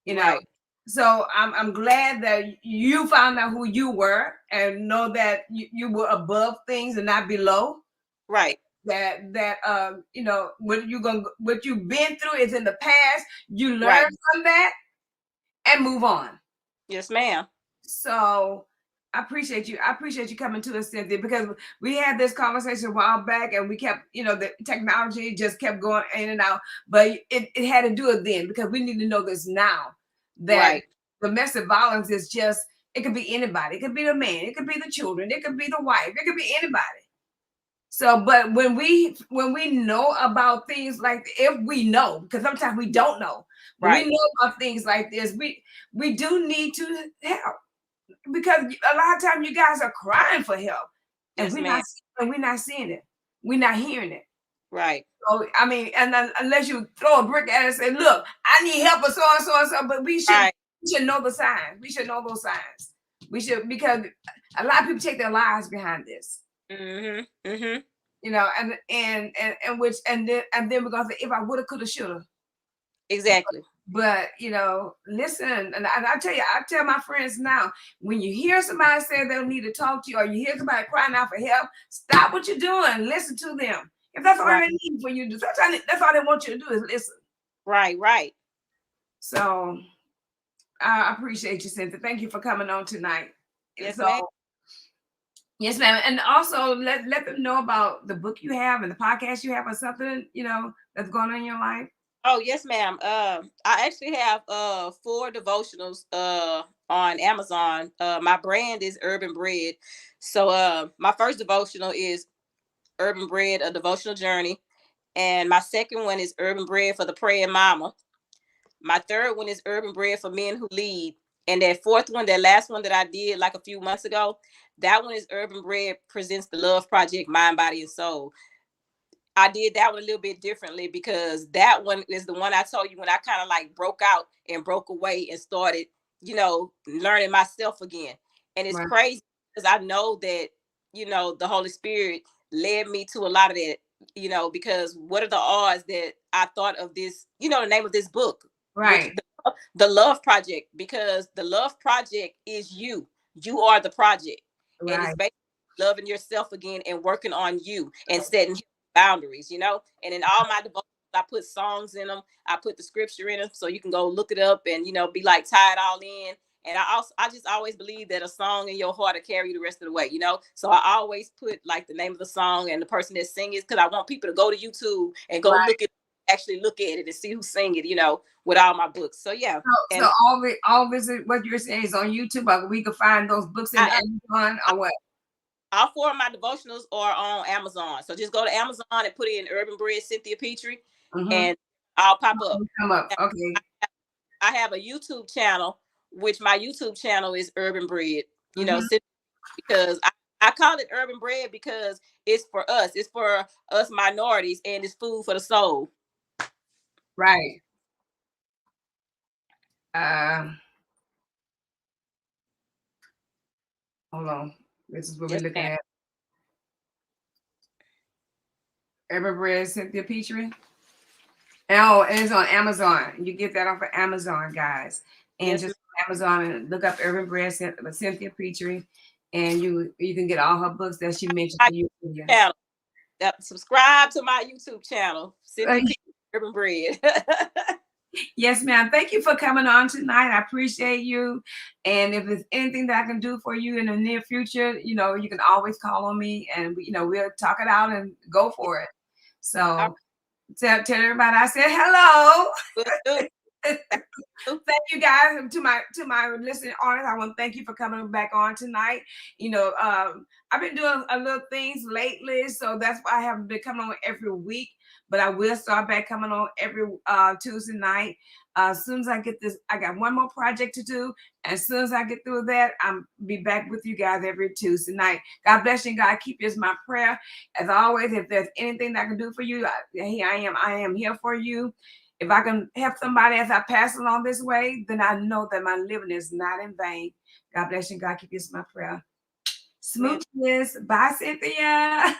You know. Right. So I'm glad that you found out who you were and know that you were above things and not below. Right. That you know, what you've been through is in the past. You learn from that and move on. Yes, ma'am. So I appreciate you. I appreciate you coming to us, Cynthia, because we had this conversation a while back and we kept, you know, the technology just kept going in and out, but it had to do it then, because we need to know this now, that domestic violence is just, it could be anybody. It could be the man, it could be the children, it could be the wife, it could be anybody. So, but when we know about things like, if we know, because sometimes we don't know, when we know about things like this, we do need to help, because a lot of times you guys are crying for help, and we're not seeing it, we're not hearing it. Right. So I mean, and unless you throw a brick at us and say, "Look, I need help," or so and so and so, but we should know the signs. We should know those signs. We should, because a lot of people take their lives behind this. Mm-hmm. Mm-hmm. you know, and which and then we're gonna say if I woulda, coulda, shoulda. Exactly. But you know, listen, and I tell you, I tell my friends now, when you hear somebody say they need to talk to you, or you hear somebody crying out for help, stop what you're doing, listen to them. If that's all Right. they need for you to do, sometimes that's all they want you to do is listen. Right. Right. So I appreciate you, Cynthia. Thank you for coming on tonight. And Yes, so, ma'am. yes, ma'am. And also let them know about the book you have and the podcast you have or something, you know, that's going on in your life. Oh, yes, ma'am. I actually have 4 devotionals on Amazon. My brand is Urban Bread. So my first devotional is Urban Bread, a devotional journey. And my second one is Urban Bread for the Praying Mama. My third one is Urban Bread for Men Who Lead. And that fourth one, that last one that I did like a few months ago, that one is Urban Bread Presents the Love Project, Mind, Body, and Soul. I did that one a little bit differently because that one is the one I told you when I kind of like broke out and broke away and started, learning myself again. And it's Right. crazy because I know that, the Holy Spirit led me to a lot of that, because what are the odds that I thought of this, the name of this book, which Right. the Love Project, because the Love Project is you. You are the project. And it's Right. basically loving yourself again and working on you and setting boundaries, and in all my devotions, I put songs in them. I put the scripture in them so you can go look it up and, be like tie it all in. And I just always believe that a song in your heart will carry you the rest of the way, So I always put like the name of the song and the person that sings it, because I want people to go to YouTube and go Right. actually look at it and see who sing it, with all my books. So yeah. So all visit what you're saying is on YouTube, but we can find those books in Amazon or what? All 4 of my devotionals are on Amazon. So just go to Amazon and put in Urban Bread Cynthia Petrie, and I'll pop up. Come up. Okay. I have a YouTube channel, which my YouTube channel is Urban Bread, because I call it Urban Bread because it's for us. It's for us minorities, and it's food for the soul. Right. Hold on. This is what Yes, we're looking ma'am. at. Urban Bread Cynthia Petrie. Oh, and it's on Amazon. You get that off of Amazon, guys. And Yes, just Amazon and look up Urban Bread Cynthia Petrie, and you can get all her books that she mentioned to you. channel. Subscribe to my YouTube channel, Cynthia Petrie, Urban Bread. Yes, ma'am. Thank you for coming on tonight. I appreciate you. And if there's anything that I can do for you in the near future, you can always call on me, and we'll talk it out and go for it. So tell everybody I said hello. Thank you guys. To my listening audience, I want to thank you for coming back on tonight. I've been doing a little things lately, so that's why I haven't been coming on every week. But I will start back coming on every Tuesday night. As soon as I get this, I got one more project to do. As soon as I get through that, I'm be back with you guys every Tuesday night. God bless you, and God keep you is my prayer. As always, if there's anything that I can do for you, here I am. I am here for you. If I can help somebody as I pass along this way, then I know that my living is not in vain. God bless you. God keep you is my prayer. Smooches. Bye, Cynthia.